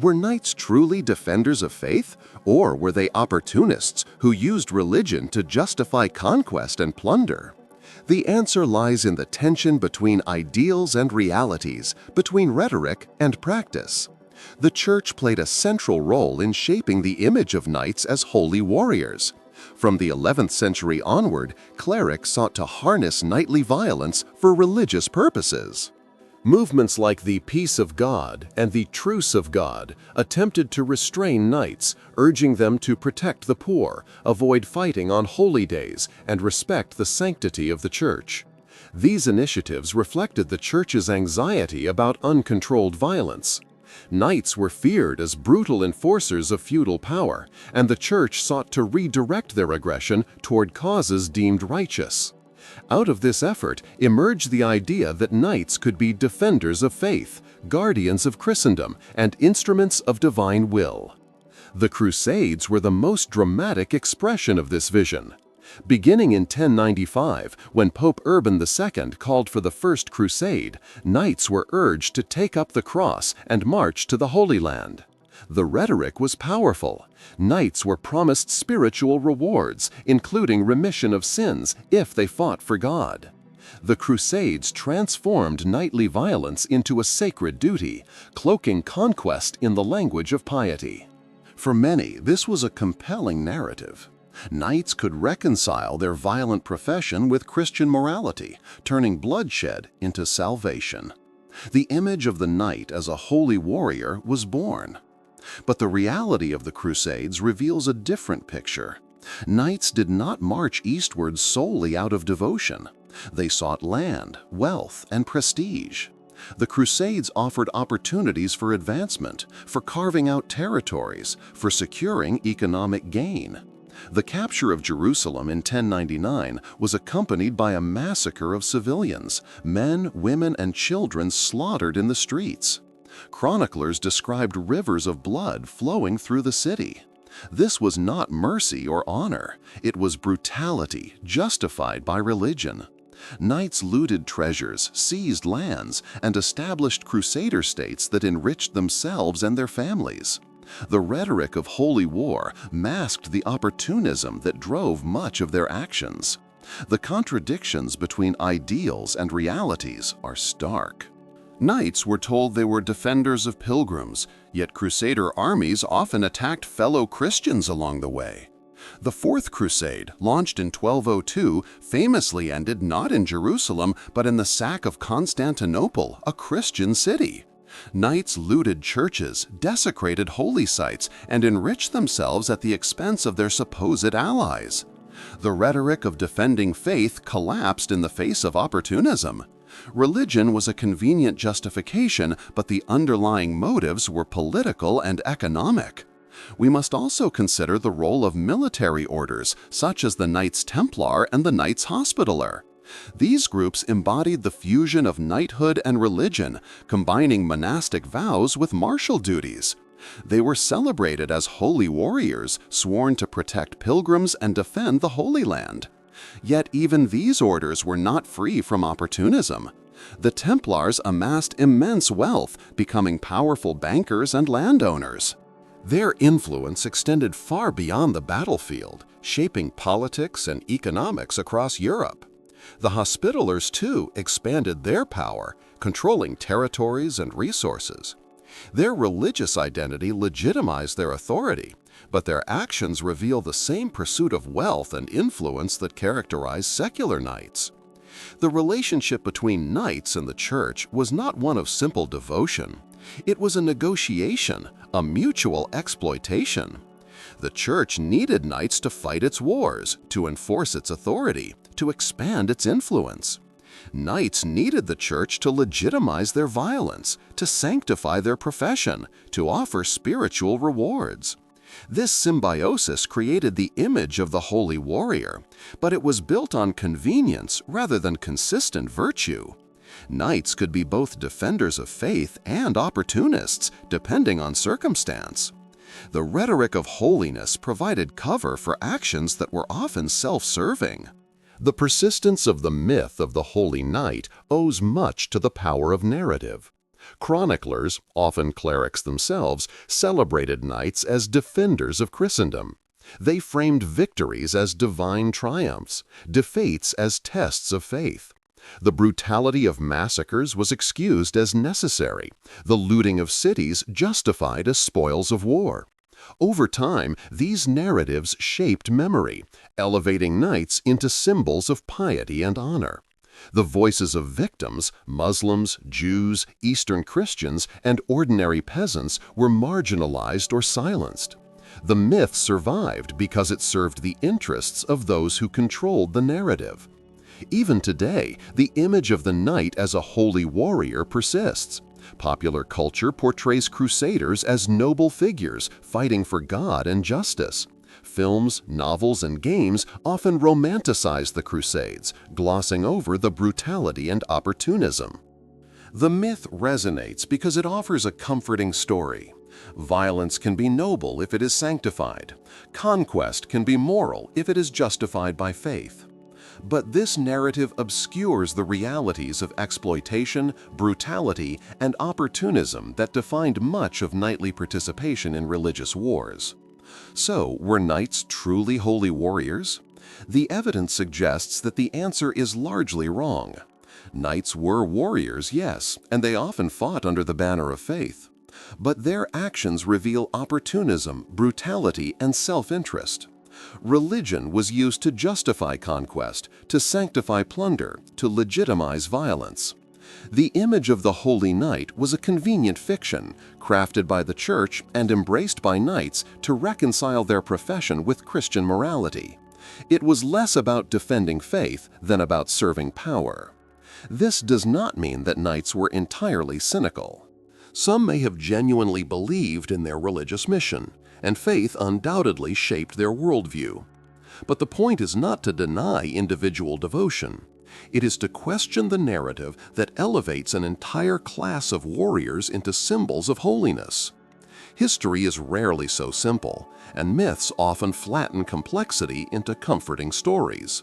Were knights truly defenders of faith, or were they opportunists who used religion to justify conquest and plunder? The answer lies in the tension between ideals and realities, between rhetoric and practice. The church played a central role in shaping the image of knights as holy warriors. From the 11th century onward, clerics sought to harness knightly violence for religious purposes. Movements like the Peace of God and the Truce of God attempted to restrain knights, urging them to protect the poor, avoid fighting on holy days, and respect the sanctity of the church. These initiatives reflected the church's anxiety about uncontrolled violence. Knights were feared as brutal enforcers of feudal power, and the church sought to redirect their aggression toward causes deemed righteous. Out of this effort emerged the idea that knights could be defenders of faith, guardians of Christendom, and instruments of divine will. The Crusades were the most dramatic expression of this vision. Beginning in 1095, when Pope Urban II called for the First Crusade, knights were urged to take up the cross and march to the Holy Land. The rhetoric was powerful. Knights were promised spiritual rewards, including remission of sins if they fought for God. The Crusades transformed knightly violence into a sacred duty, cloaking conquest in the language of piety. For many, this was a compelling narrative. Knights could reconcile their violent profession with Christian morality, turning bloodshed into salvation. The image of the knight as a holy warrior was born. But the reality of the Crusades reveals a different picture. Knights did not march eastward solely out of devotion. They sought land, wealth, and prestige. The Crusades offered opportunities for advancement, for carving out territories, for securing economic gain. The capture of Jerusalem in 1099 was accompanied by a massacre of civilians, men, women, and children slaughtered in the streets. Chroniclers described rivers of blood flowing through the city. This was not mercy or honor. It was brutality justified by religion. Knights looted treasures, seized lands, and established crusader states that enriched themselves and their families. The rhetoric of holy war masked the opportunism that drove much of their actions. The contradictions between ideals and realities are stark. Knights were told they were defenders of pilgrims, yet crusader armies often attacked fellow Christians along the way. The Fourth Crusade, launched in 1202, famously ended not in Jerusalem but in the sack of Constantinople, a Christian city. Knights looted churches, desecrated holy sites, and enriched themselves at the expense of their supposed allies. The rhetoric of defending faith collapsed in the face of opportunism. Religion was a convenient justification, but the underlying motives were political and economic. We must also consider the role of military orders, such as the Knights Templar and the Knights Hospitaller. These groups embodied the fusion of knighthood and religion, combining monastic vows with martial duties. They were celebrated as holy warriors, sworn to protect pilgrims and defend the Holy Land. Yet even these orders were not free from opportunism. The Templars amassed immense wealth, becoming powerful bankers and landowners. Their influence extended far beyond the battlefield, shaping politics and economics across Europe. The Hospitallers, too, expanded their power, controlling territories and resources. Their religious identity legitimized their authority, but their actions reveal the same pursuit of wealth and influence that characterized secular knights. The relationship between knights and the church was not one of simple devotion. It was a negotiation, a mutual exploitation. The church needed knights to fight its wars, to enforce its authority, to expand its influence. Knights needed the church to legitimize their violence, to sanctify their profession, to offer spiritual rewards. This symbiosis created the image of the holy warrior, but it was built on convenience rather than consistent virtue. Knights could be both defenders of faith and opportunists, depending on circumstance. The rhetoric of holiness provided cover for actions that were often self-serving. The persistence of the myth of the holy knight owes much to the power of narrative. Chroniclers, often clerics themselves, celebrated knights as defenders of Christendom. They framed victories as divine triumphs, defeats as tests of faith. The brutality of massacres was excused as necessary, the looting of cities justified as spoils of war. Over time, these narratives shaped memory, elevating knights into symbols of piety and honor. The voices of victims, Muslims, Jews, Eastern Christians, and ordinary peasants were marginalized or silenced. The myth survived because it served the interests of those who controlled the narrative. Even today, the image of the knight as a holy warrior persists. Popular culture portrays crusaders as noble figures fighting for God and justice. Films, novels, and games often romanticize the Crusades, glossing over the brutality and opportunism. The myth resonates because it offers a comforting story. Violence can be noble if it is sanctified. Conquest can be moral if it is justified by faith. But this narrative obscures the realities of exploitation, brutality, and opportunism that defined much of knightly participation in religious wars. So, were knights truly holy warriors? The evidence suggests that the answer is largely wrong. Knights were warriors, yes, and they often fought under the banner of faith. But their actions reveal opportunism, brutality, and self-interest. Religion was used to justify conquest, to sanctify plunder, to legitimize violence. The image of the holy knight was a convenient fiction, crafted by the church and embraced by knights to reconcile their profession with Christian morality. It was less about defending faith than about serving power. This does not mean that knights were entirely cynical. Some may have genuinely believed in their religious mission, and faith undoubtedly shaped their worldview. But the point is not to deny individual devotion. It is to question the narrative that elevates an entire class of warriors into symbols of holiness. History is rarely so simple, and myths often flatten complexity into comforting stories.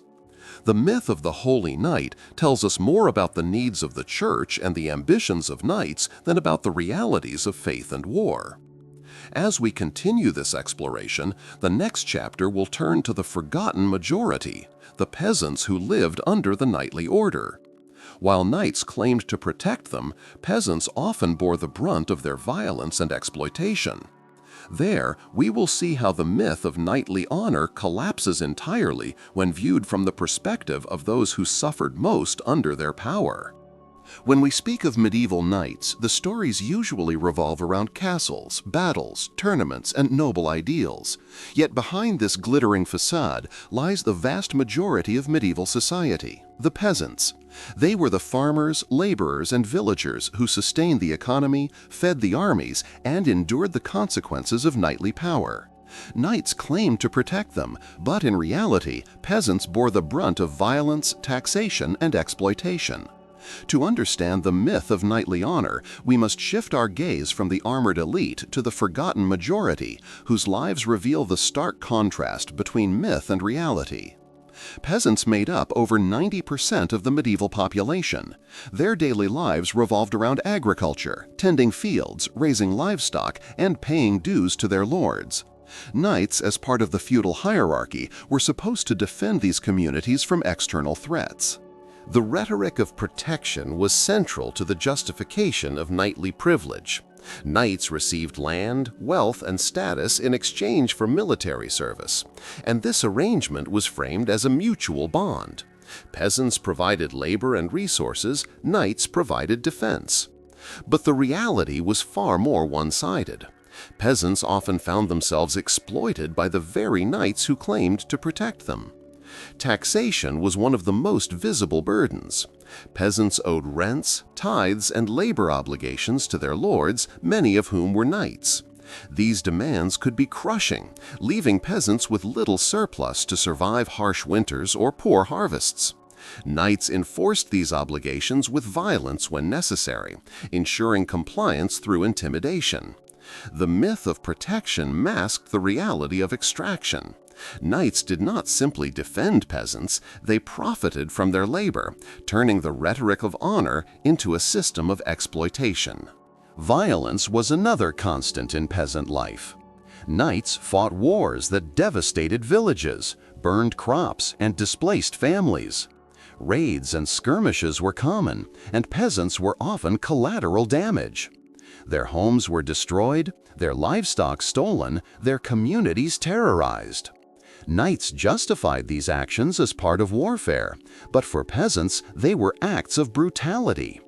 The myth of the Holy Knight tells us more about the needs of the church and the ambitions of knights than about the realities of faith and war. As we continue this exploration, the next chapter will turn to the forgotten majority, the peasants who lived under the knightly order. While knights claimed to protect them, peasants often bore the brunt of their violence and exploitation. There, we will see how the myth of knightly honor collapses entirely when viewed from the perspective of those who suffered most under their power. When we speak of medieval knights, the stories usually revolve around castles, battles, tournaments, and noble ideals. Yet behind this glittering facade lies the vast majority of medieval society, the peasants. They were the farmers, laborers, and villagers who sustained the economy, fed the armies, and endured the consequences of knightly power. Knights claimed to protect them, but in reality, peasants bore the brunt of violence, taxation, and exploitation. To understand the myth of knightly honor, we must shift our gaze from the armored elite to the forgotten majority, whose lives reveal the stark contrast between myth and reality. Peasants made up over 90% of the medieval population. Their daily lives revolved around agriculture, tending fields, raising livestock, and paying dues to their lords. Knights, as part of the feudal hierarchy, were supposed to defend these communities from external threats. The rhetoric of protection was central to the justification of knightly privilege. Knights received land, wealth, and status in exchange for military service, and this arrangement was framed as a mutual bond. Peasants provided labor and resources, knights provided defense. But the reality was far more one-sided. Peasants often found themselves exploited by the very knights who claimed to protect them. Taxation was one of the most visible burdens. Peasants owed rents, tithes, and labor obligations to their lords, many of whom were knights. These demands could be crushing, leaving peasants with little surplus to survive harsh winters or poor harvests. Knights enforced these obligations with violence when necessary, ensuring compliance through intimidation. The myth of protection masked the reality of extraction. Knights did not simply defend peasants, they profited from their labor, turning the rhetoric of honor into a system of exploitation. Violence was another constant in peasant life. Knights fought wars that devastated villages, burned crops, and displaced families. Raids and skirmishes were common, and peasants were often collateral damage. Their homes were destroyed, their livestock stolen, their communities terrorized. Knights justified these actions as part of warfare, but for peasants, they were acts of brutality.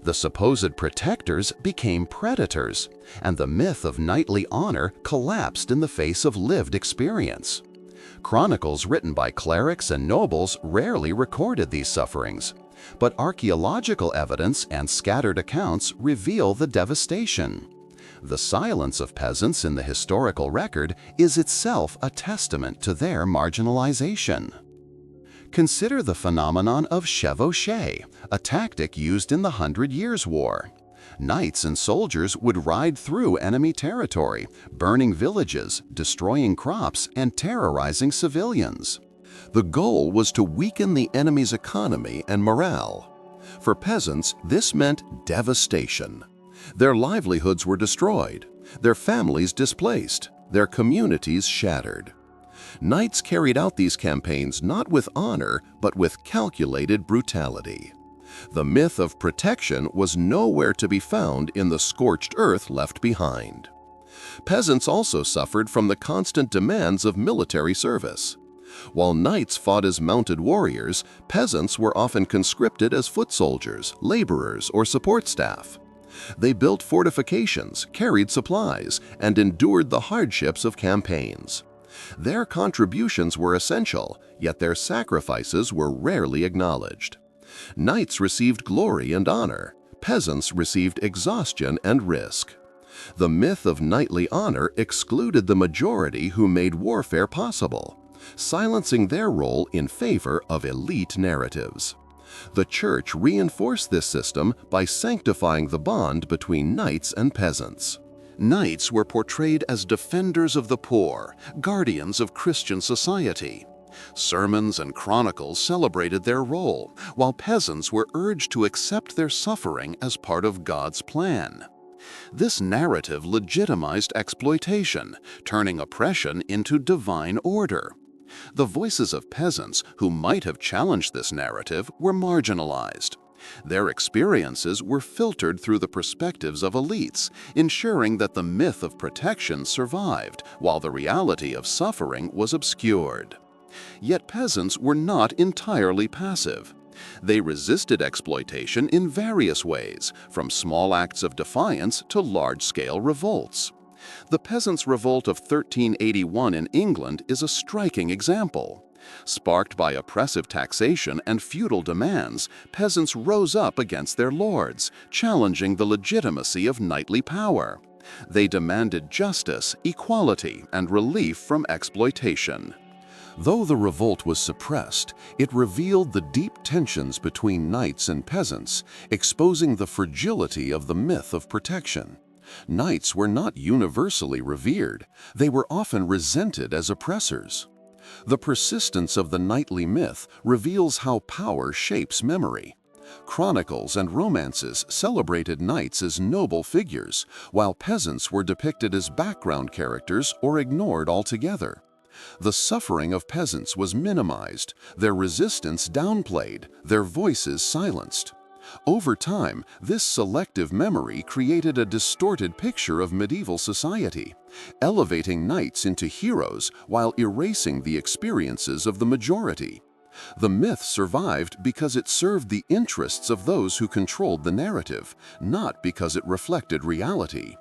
The supposed protectors became predators, and the myth of knightly honor collapsed in the face of lived experience. Chronicles written by clerics and nobles rarely recorded these sufferings, but archaeological evidence and scattered accounts reveal the devastation. The silence of peasants in the historical record is itself a testament to their marginalization. Consider the phenomenon of chevauchée, a tactic used in the 100 Years' War. Knights and soldiers would ride through enemy territory, burning villages, destroying crops, and terrorizing civilians. The goal was to weaken the enemy's economy and morale. For peasants, this meant devastation. Their livelihoods were destroyed, their families displaced, their communities shattered. Knights carried out these campaigns not with honor, but with calculated brutality. The myth of protection was nowhere to be found in the scorched earth left behind. Peasants also suffered from the constant demands of military service. While knights fought as mounted warriors, peasants were often conscripted as foot soldiers, laborers, or support staff. They built fortifications, carried supplies, and endured the hardships of campaigns. Their contributions were essential, yet their sacrifices were rarely acknowledged. Knights received glory and honor, peasants received exhaustion and risk. The myth of knightly honor excluded the majority who made warfare possible, silencing their role in favor of elite narratives. The Church reinforced this system by sanctifying the bond between knights and peasants. Knights were portrayed as defenders of the poor, guardians of Christian society. Sermons and chronicles celebrated their role, while peasants were urged to accept their suffering as part of God's plan. This narrative legitimized exploitation, turning oppression into divine order. The voices of peasants who might have challenged this narrative were marginalized. Their experiences were filtered through the perspectives of elites, ensuring that the myth of protection survived while the reality of suffering was obscured. Yet peasants were not entirely passive. They resisted exploitation in various ways, from small acts of defiance to large-scale revolts. The Peasants' Revolt of 1381 in England is a striking example. Sparked by oppressive taxation and feudal demands, peasants rose up against their lords, challenging the legitimacy of knightly power. They demanded justice, equality, and relief from exploitation. Though the revolt was suppressed, it revealed the deep tensions between knights and peasants, exposing the fragility of the myth of protection. Knights were not universally revered. They were often resented as oppressors. The persistence of the knightly myth reveals how power shapes memory. Chronicles and romances celebrated knights as noble figures, while peasants were depicted as background characters or ignored altogether. The suffering of peasants was minimized, their resistance downplayed, their voices silenced. Over time, this selective memory created a distorted picture of medieval society, elevating knights into heroes while erasing the experiences of the majority. The myth survived because it served the interests of those who controlled the narrative, not because it reflected reality.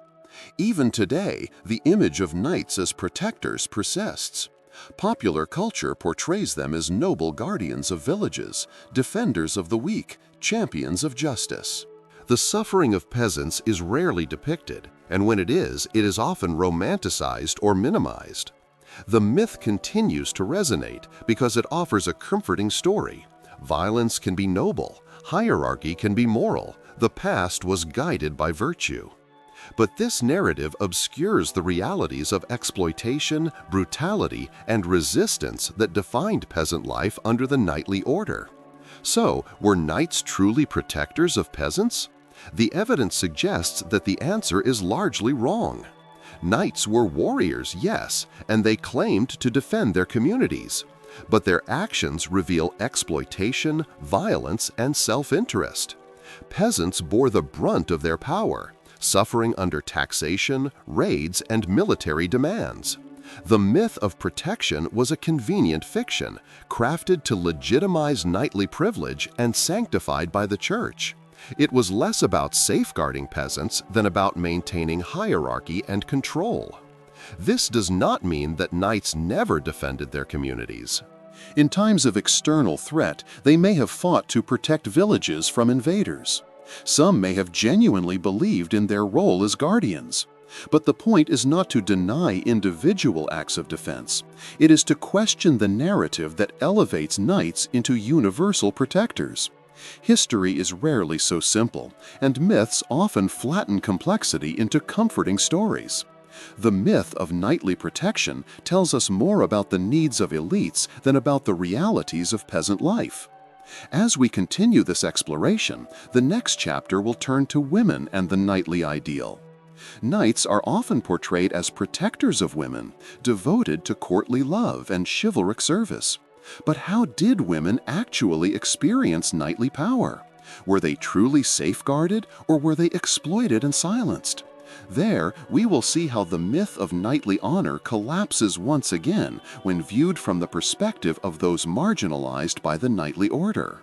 Even today, the image of knights as protectors persists. Popular culture portrays them as noble guardians of villages, defenders of the weak, champions of justice. The suffering of peasants is rarely depicted, and when it is often romanticized or minimized. The myth continues to resonate because it offers a comforting story. Violence can be noble, hierarchy can be moral, the past was guided by virtue. But this narrative obscures the realities of exploitation, brutality, and resistance that defined peasant life under the knightly order. So, were knights truly protectors of peasants? The evidence suggests that the answer is largely wrong. Knights were warriors, yes, and they claimed to defend their communities. But their actions reveal exploitation, violence, and self-interest. Peasants bore the brunt of their power, suffering under taxation, raids, and military demands. The myth of protection was a convenient fiction, crafted to legitimize knightly privilege and sanctified by the church. It was less about safeguarding peasants than about maintaining hierarchy and control. This does not mean that knights never defended their communities. In times of external threat, they may have fought to protect villages from invaders. Some may have genuinely believed in their role as guardians. But the point is not to deny individual acts of defense. It is to question the narrative that elevates knights into universal protectors. History is rarely so simple, and myths often flatten complexity into comforting stories. The myth of knightly protection tells us more about the needs of elites than about the realities of peasant life. As we continue this exploration, the next chapter will turn to women and the knightly ideal. Knights are often portrayed as protectors of women, devoted to courtly love and chivalric service. But how did women actually experience knightly power? Were they truly safeguarded, or were they exploited and silenced? There, we will see how the myth of knightly honor collapses once again when viewed from the perspective of those marginalized by the knightly order.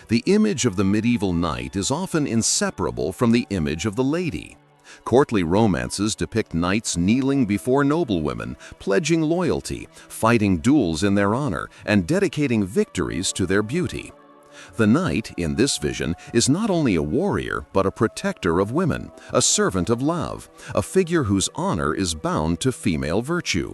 The image of the medieval knight is often inseparable from the image of the lady. Courtly romances depict knights kneeling before noblewomen, pledging loyalty, fighting duels in their honor, and dedicating victories to their beauty. The knight, in this vision, is not only a warrior, but a protector of women, a servant of love, a figure whose honor is bound to female virtue.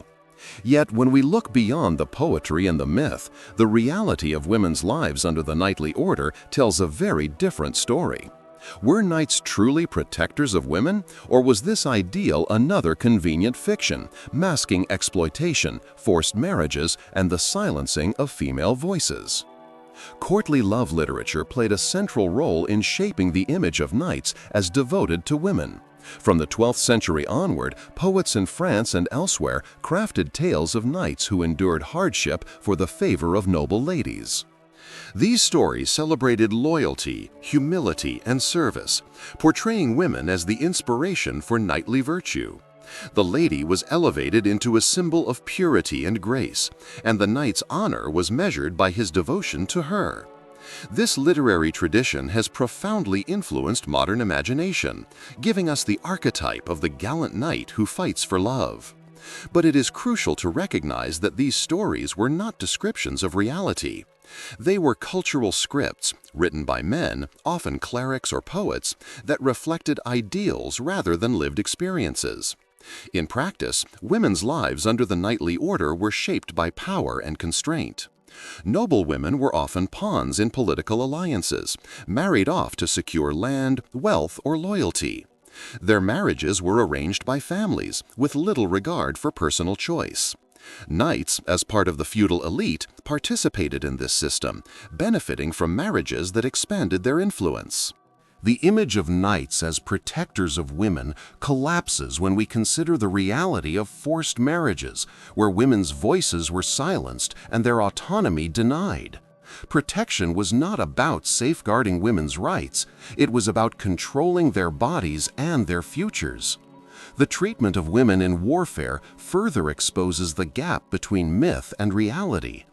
Yet, when we look beyond the poetry and the myth, the reality of women's lives under the knightly order tells a very different story. Were knights truly protectors of women, or was this ideal another convenient fiction, masking exploitation, forced marriages, and the silencing of female voices? Courtly love literature played a central role in shaping the image of knights as devoted to women. From the 12th century onward, poets in France and elsewhere crafted tales of knights who endured hardship for the favor of noble ladies. These stories celebrated loyalty, humility, and service, portraying women as the inspiration for knightly virtue. The lady was elevated into a symbol of purity and grace, and the knight's honor was measured by his devotion to her. This literary tradition has profoundly influenced modern imagination, giving us the archetype of the gallant knight who fights for love. But it is crucial to recognize that these stories were not descriptions of reality. They were cultural scripts, written by men, often clerics or poets, that reflected ideals rather than lived experiences. In practice, women's lives under the knightly order were shaped by power and constraint. Noblewomen were often pawns in political alliances, married off to secure land, wealth, or loyalty. Their marriages were arranged by families, with little regard for personal choice. Knights, as part of the feudal elite, participated in this system, benefiting from marriages that expanded their influence. The image of knights as protectors of women collapses when we consider the reality of forced marriages, where women's voices were silenced and their autonomy denied. Protection was not about safeguarding women's rights, it was about controlling their bodies and their futures. The treatment of women in warfare further exposes the gap between myth and reality.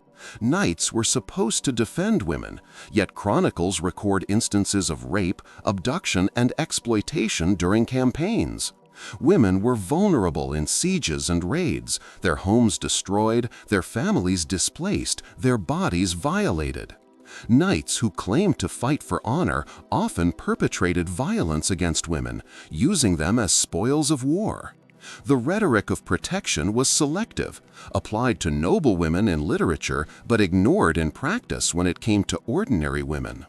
Knights were supposed to defend women, yet chronicles record instances of rape, abduction, and exploitation during campaigns. Women were vulnerable in sieges and raids, their homes destroyed, their families displaced, their bodies violated. Knights who claimed to fight for honor often perpetrated violence against women, using them as spoils of war. The rhetoric of protection was selective, applied to noble women in literature but ignored in practice when it came to ordinary women.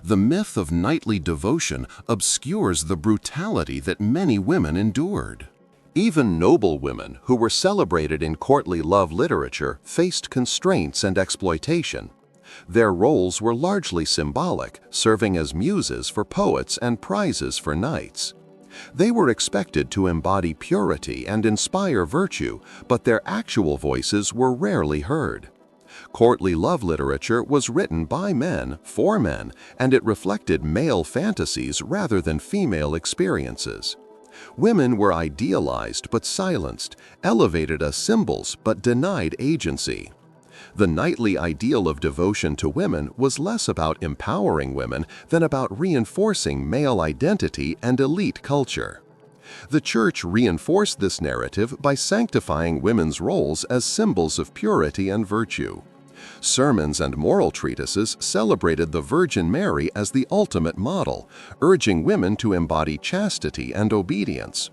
The myth of knightly devotion obscures the brutality that many women endured. Even noble women who were celebrated in courtly love literature faced constraints and exploitation. Their roles were largely symbolic, serving as muses for poets and prizes for knights. They were expected to embody purity and inspire virtue, but their actual voices were rarely heard. Courtly love literature was written by men, for men, and it reflected male fantasies rather than female experiences. Women were idealized but silenced, elevated as symbols but denied agency. The knightly ideal of devotion to women was less about empowering women than about reinforcing male identity and elite culture. The Church reinforced this narrative by sanctifying women's roles as symbols of purity and virtue. Sermons and moral treatises celebrated the Virgin Mary as the ultimate model, urging women to embody chastity and obedience.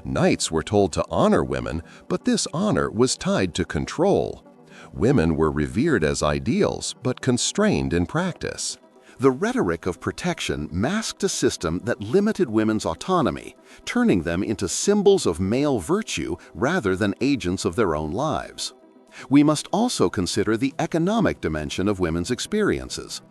Knights were told to honor women, but this honor was tied to control. Women were revered as ideals, but constrained in practice. The rhetoric of protection masked a system that limited women's autonomy, turning them into symbols of male virtue rather than agents of their own lives. We must also consider the economic dimension of women's experiences.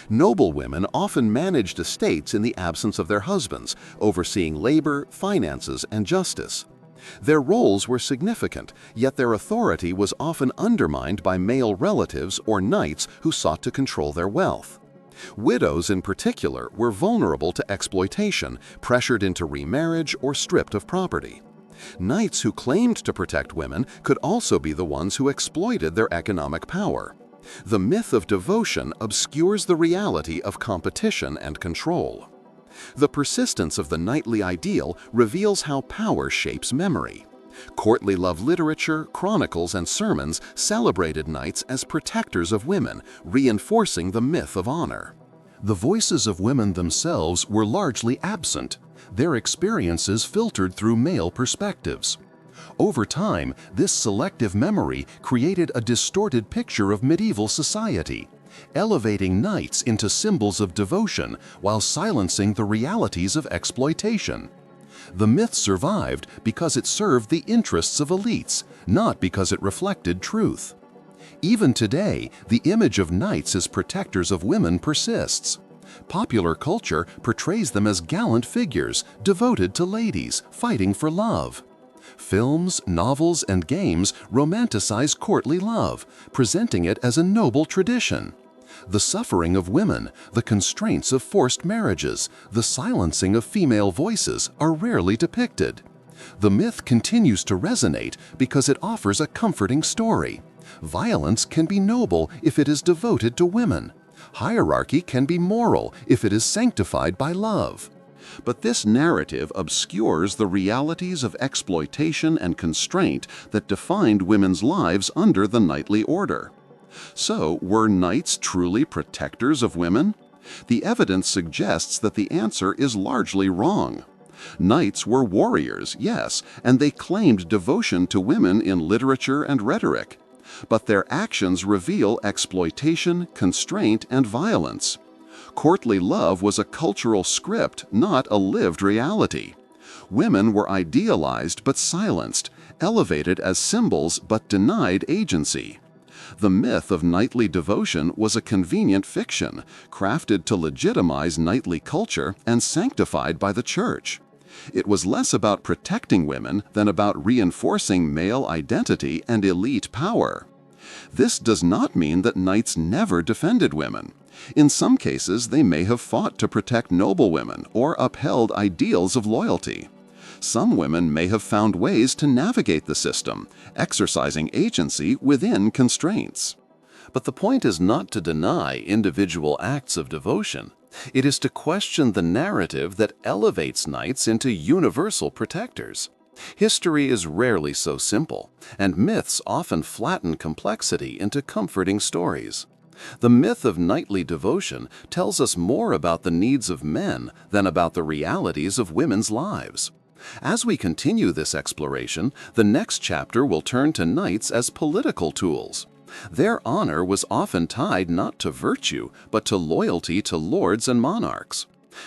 Noble women often managed estates in the absence of their husbands, overseeing labor, finances, and justice. Their roles were significant, yet their authority was often undermined by male relatives or knights who sought to control their wealth. Widows, in particular, were vulnerable to exploitation, pressured into remarriage, or stripped of property. Knights who claimed to protect women could also be the ones who exploited their economic power. The myth of devotion obscures the reality of competition and control. The persistence of the knightly ideal reveals how power shapes memory. Courtly love literature, chronicles, and sermons celebrated knights as protectors of women, reinforcing the myth of honor. The voices of women themselves were largely absent, their experiences filtered through male perspectives. Over time, this selective memory created a distorted picture of medieval society, elevating knights into symbols of devotion while silencing the realities of exploitation. The myth survived because it served the interests of elites, not because it reflected truth. Even today, the image of knights as protectors of women persists. Popular culture portrays them as gallant figures, devoted to ladies, fighting for love. Films, novels, and games romanticize courtly love, presenting it as a noble tradition. The suffering of women, the constraints of forced marriages, the silencing of female voices are rarely depicted. The myth continues to resonate because it offers a comforting story. Violence can be noble if it is devoted to women. Hierarchy can be moral if it is sanctified by love. But this narrative obscures the realities of exploitation and constraint that defined women's lives under the knightly order. So, were knights truly protectors of women? The evidence suggests that the answer is largely wrong. Knights were warriors, yes, and they claimed devotion to women in literature and rhetoric. But their actions reveal exploitation, constraint, and violence. Courtly love was a cultural script, not a lived reality. Women were idealized but silenced, elevated as symbols but denied agency. The myth of knightly devotion was a convenient fiction, crafted to legitimize knightly culture and sanctified by the church. It was less about protecting women than about reinforcing male identity and elite power. This does not mean that knights never defended women. In some cases, they may have fought to protect noble women or upheld ideals of loyalty. Some women may have found ways to navigate the system, exercising agency within constraints. But the point is not to deny individual acts of devotion. It is to question the narrative that elevates knights into universal protectors. History is rarely so simple, and myths often flatten complexity into comforting stories. The myth of knightly devotion tells us more about the needs of men than about the realities of women's lives. As we continue this exploration, the next chapter will turn to knights as political tools. Their honor was often tied not to virtue, but to loyalty to lords and monarchs.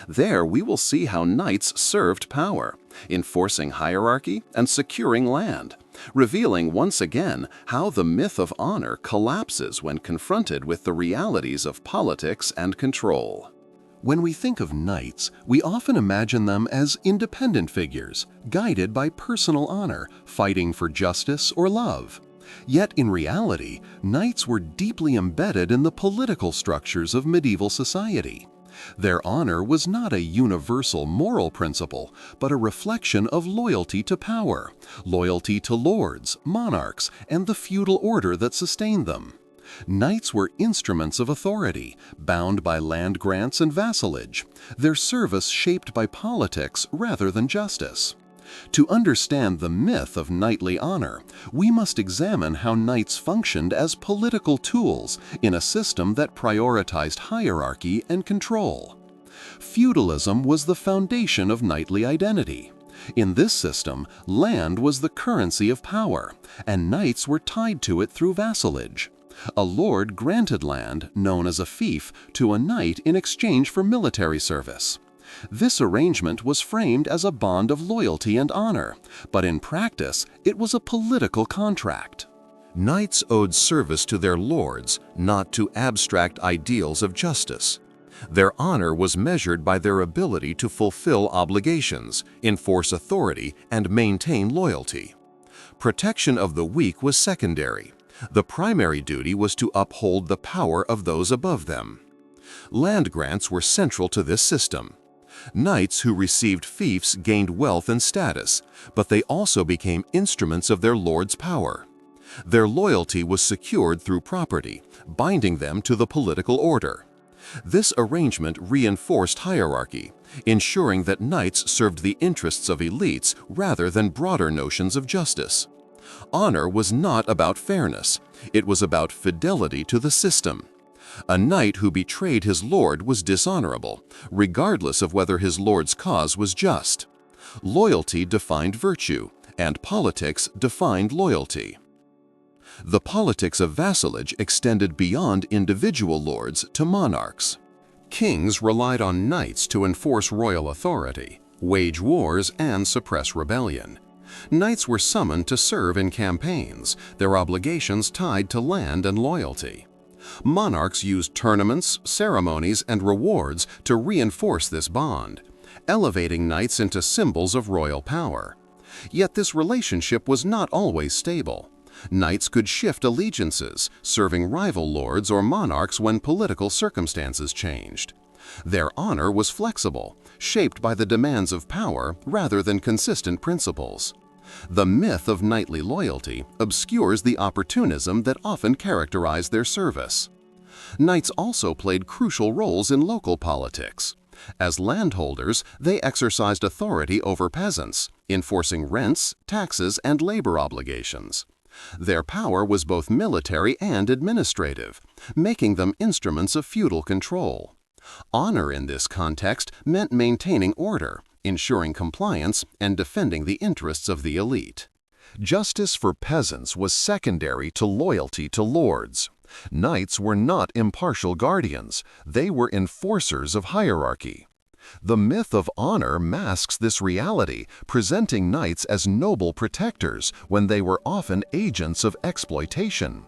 There we will see how knights served power, enforcing hierarchy and securing land, revealing once again how the myth of honor collapses when confronted with the realities of politics and control. When we think of knights, we often imagine them as independent figures, guided by personal honor, fighting for justice or love. Yet in reality, knights were deeply embedded in the political structures of medieval society. Their honor was not a universal moral principle, but a reflection of loyalty to power, loyalty to lords, monarchs, and the feudal order that sustained them. Knights were instruments of authority, bound by land grants and vassalage, their service shaped by politics rather than justice. To understand the myth of knightly honor, we must examine how knights functioned as political tools in a system that prioritized hierarchy and control. Feudalism was the foundation of knightly identity. In this system, land was the currency of power, and knights were tied to it through vassalage. A lord granted land, known as a fief, to a knight in exchange for military service. This arrangement was framed as a bond of loyalty and honor, but in practice, it was a political contract. Knights owed service to their lords, not to abstract ideals of justice. Their honor was measured by their ability to fulfill obligations, enforce authority, and maintain loyalty. Protection of the weak was secondary. The primary duty was to uphold the power of those above them. Land grants were central to this system. Knights who received fiefs gained wealth and status, but they also became instruments of their lord's power. Their loyalty was secured through property, binding them to the political order. This arrangement reinforced hierarchy, ensuring that knights served the interests of elites rather than broader notions of justice. Honor was not about fairness, it was about fidelity to the system. A knight who betrayed his lord was dishonorable, regardless of whether his lord's cause was just. Loyalty defined virtue, and politics defined loyalty. The politics of vassalage extended beyond individual lords to monarchs. Kings relied on knights to enforce royal authority, wage wars, and suppress rebellion. Knights were summoned to serve in campaigns, their obligations tied to land and loyalty. Monarchs used tournaments, ceremonies, and rewards to reinforce this bond, elevating knights into symbols of royal power. Yet this relationship was not always stable. Knights could shift allegiances, serving rival lords or monarchs when political circumstances changed. Their honor was flexible, shaped by the demands of power rather than consistent principles. The myth of knightly loyalty obscures the opportunism that often characterized their service. Knights also played crucial roles in local politics. As landholders, they exercised authority over peasants, enforcing rents, taxes, and labor obligations. Their power was both military and administrative, making them instruments of feudal control. Honor in this context meant maintaining order, ensuring compliance, and defending the interests of the elite. Justice for peasants was secondary to loyalty to lords. Knights were not impartial guardians, they were enforcers of hierarchy. The myth of honor masks this reality, presenting knights as noble protectors when they were often agents of exploitation.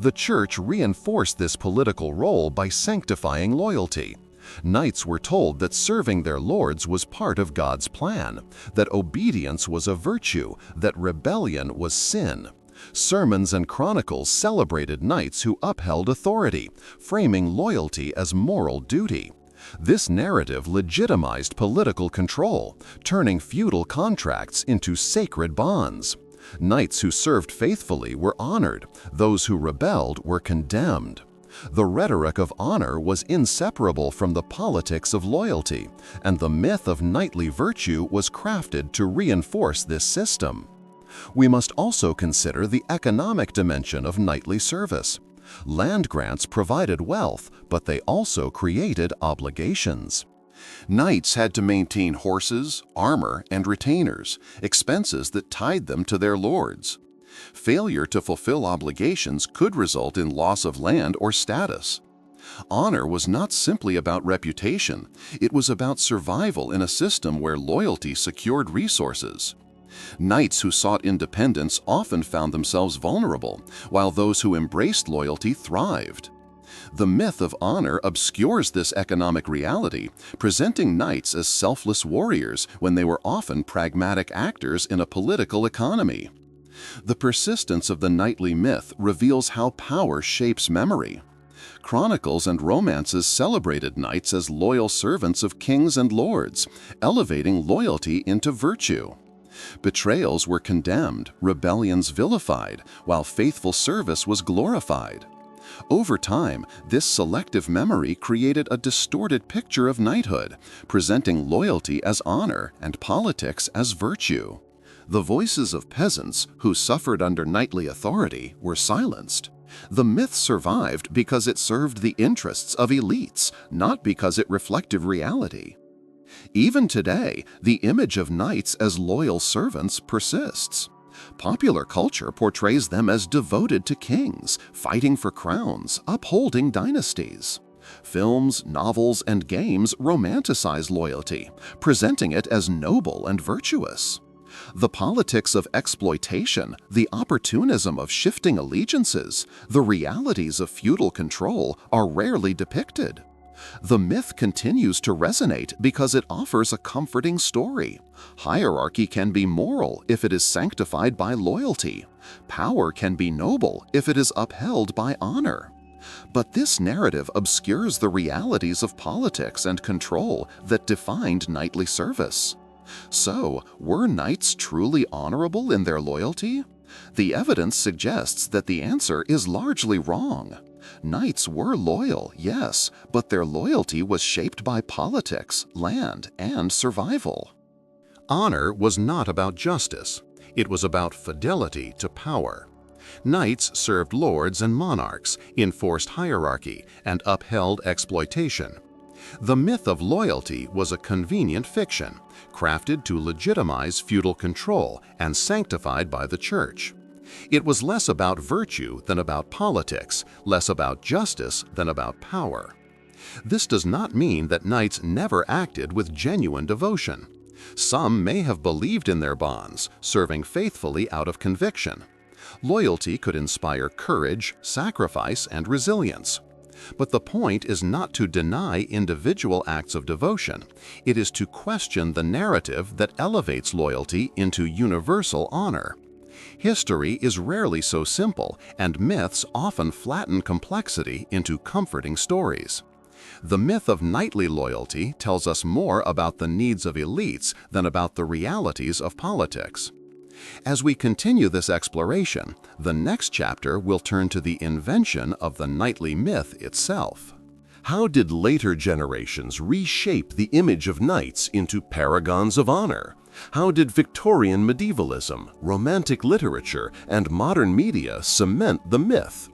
The Church reinforced this political role by sanctifying loyalty. Knights were told that serving their lords was part of God's plan, that obedience was a virtue, that rebellion was sin. Sermons and chronicles celebrated knights who upheld authority, framing loyalty as moral duty. This narrative legitimized political control, turning feudal contracts into sacred bonds. Knights who served faithfully were honored, those who rebelled were condemned. The rhetoric of honor was inseparable from the politics of loyalty, and the myth of knightly virtue was crafted to reinforce this system. We must also consider the economic dimension of knightly service. Land grants provided wealth, but they also created obligations. Knights had to maintain horses, armor, and retainers, expenses that tied them to their lords. Failure to fulfill obligations could result in loss of land or status. Honor was not simply about reputation, it was about survival in a system where loyalty secured resources. Knights who sought independence often found themselves vulnerable, while those who embraced loyalty thrived. The myth of honor obscures this economic reality, presenting knights as selfless warriors when they were often pragmatic actors in a political economy. The persistence of the knightly myth reveals how power shapes memory. Chronicles and romances celebrated knights as loyal servants of kings and lords, elevating loyalty into virtue. Betrayals were condemned, rebellions vilified, while faithful service was glorified. Over time, this selective memory created a distorted picture of knighthood, presenting loyalty as honor and politics as virtue. The voices of peasants who suffered under knightly authority were silenced. The myth survived because it served the interests of elites, not because it reflected reality. Even today, the image of knights as loyal servants persists. Popular culture portrays them as devoted to kings, fighting for crowns, upholding dynasties. Films, novels, and games romanticize loyalty, presenting it as noble and virtuous. The politics of exploitation, the opportunism of shifting allegiances, the realities of feudal control are rarely depicted. The myth continues to resonate because it offers a comforting story. Hierarchy can be moral if it is sanctified by loyalty. Power can be noble if it is upheld by honor. But this narrative obscures the realities of politics and control that defined knightly service. So, were knights truly honorable in their loyalty? The evidence suggests that the answer is largely wrong. Knights were loyal, yes, but their loyalty was shaped by politics, land, and survival. Honor was not about justice. It was about fidelity to power. Knights served lords and monarchs, enforced hierarchy, and upheld exploitation. The myth of loyalty was a convenient fiction, crafted to legitimize feudal control and sanctified by the Church. It was less about virtue than about politics, less about justice than about power. This does not mean that knights never acted with genuine devotion. Some may have believed in their bonds, serving faithfully out of conviction. Loyalty could inspire courage, sacrifice, and resilience. But the point is not to deny individual acts of devotion. It is to question the narrative that elevates loyalty into universal honor. History is rarely so simple, and myths often flatten complexity into comforting stories. The myth of knightly loyalty tells us more about the needs of elites than about the realities of politics. As we continue this exploration, the next chapter will turn to the invention of the knightly myth itself. How did later generations reshape the image of knights into paragons of honor? How did Victorian medievalism, romantic literature, and modern media cement the myth?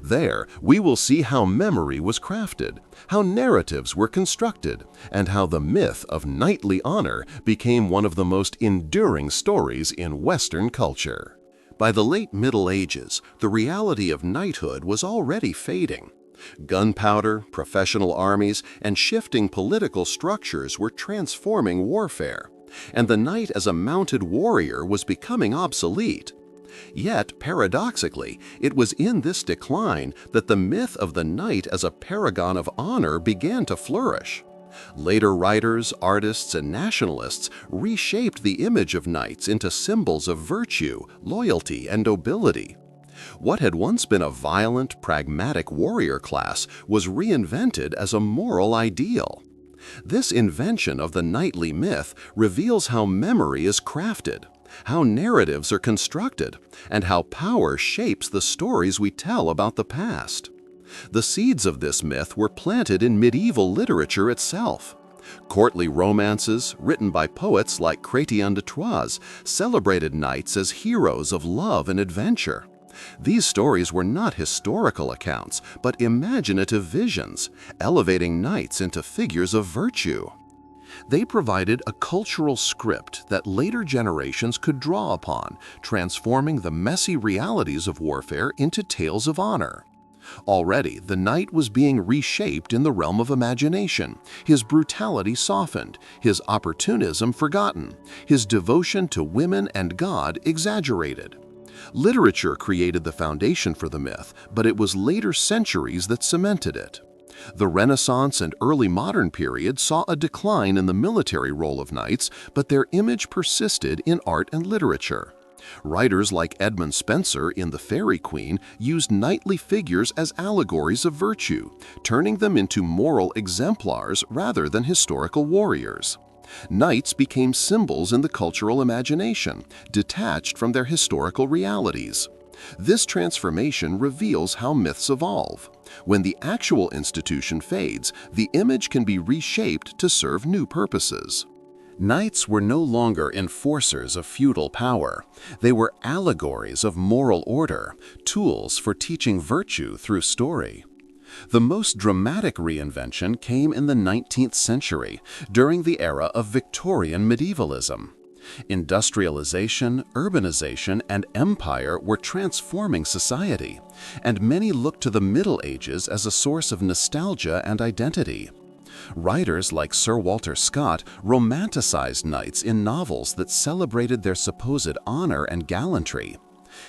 There, we will see how memory was crafted, how narratives were constructed, and how the myth of knightly honor became one of the most enduring stories in Western culture. By the late Middle Ages, the reality of knighthood was already fading. Gunpowder, professional armies, and shifting political structures were transforming warfare, and the knight as a mounted warrior was becoming obsolete. Yet, paradoxically, it was in this decline that the myth of the knight as a paragon of honor began to flourish. Later writers, artists, and nationalists reshaped the image of knights into symbols of virtue, loyalty, and nobility. What had once been a violent, pragmatic warrior class was reinvented as a moral ideal. This invention of the knightly myth reveals how memory is crafted, how narratives are constructed, and how power shapes the stories we tell about the past. The seeds of this myth were planted in medieval literature itself. Courtly romances, written by poets like Chrétien de Troyes, celebrated knights as heroes of love and adventure. These stories were not historical accounts, but imaginative visions, elevating knights into figures of virtue. They provided a cultural script that later generations could draw upon, transforming the messy realities of warfare into tales of honor. Already, the knight was being reshaped in the realm of imagination, his brutality softened, his opportunism forgotten, his devotion to women and God exaggerated. Literature created the foundation for the myth, but it was later centuries that cemented it. The Renaissance and early modern period saw a decline in the military role of knights, but their image persisted in art and literature. Writers like Edmund Spenser in The Faerie Queene used knightly figures as allegories of virtue, turning them into moral exemplars rather than historical warriors. Knights became symbols in the cultural imagination, detached from their historical realities. This transformation reveals how myths evolve. When the actual institution fades, the image can be reshaped to serve new purposes. Knights were no longer enforcers of feudal power. They were allegories of moral order, tools for teaching virtue through story. The most dramatic reinvention came in the 19th century, during the era of Victorian medievalism. Industrialization, urbanization, and empire were transforming society, and many looked to the Middle Ages as a source of nostalgia and identity. Writers like Sir Walter Scott romanticized knights in novels that celebrated their supposed honor and gallantry.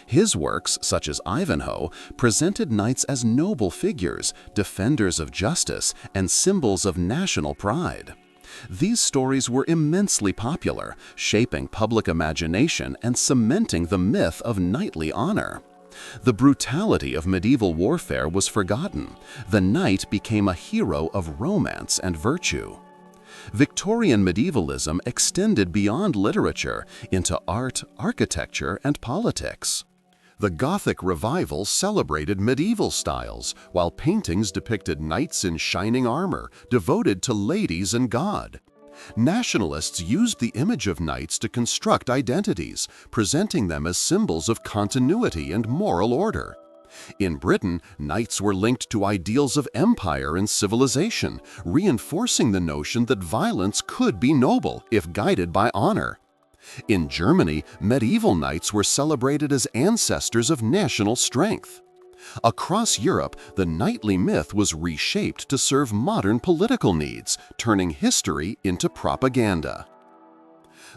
His works, such as Ivanhoe, presented knights as noble figures, defenders of justice, and symbols of national pride. These stories were immensely popular, shaping public imagination and cementing the myth of knightly honor. The brutality of medieval warfare was forgotten. The knight became a hero of romance and virtue. Victorian medievalism extended beyond literature into art, architecture, and politics. The Gothic revival celebrated medieval styles, while paintings depicted knights in shining armor, devoted to ladies and God. Nationalists used the image of knights to construct identities, presenting them as symbols of continuity and moral order. In Britain, knights were linked to ideals of empire and civilization, reinforcing the notion that violence could be noble if guided by honor. In Germany, medieval knights were celebrated as ancestors of national strength. Across Europe, the knightly myth was reshaped to serve modern political needs, turning history into propaganda.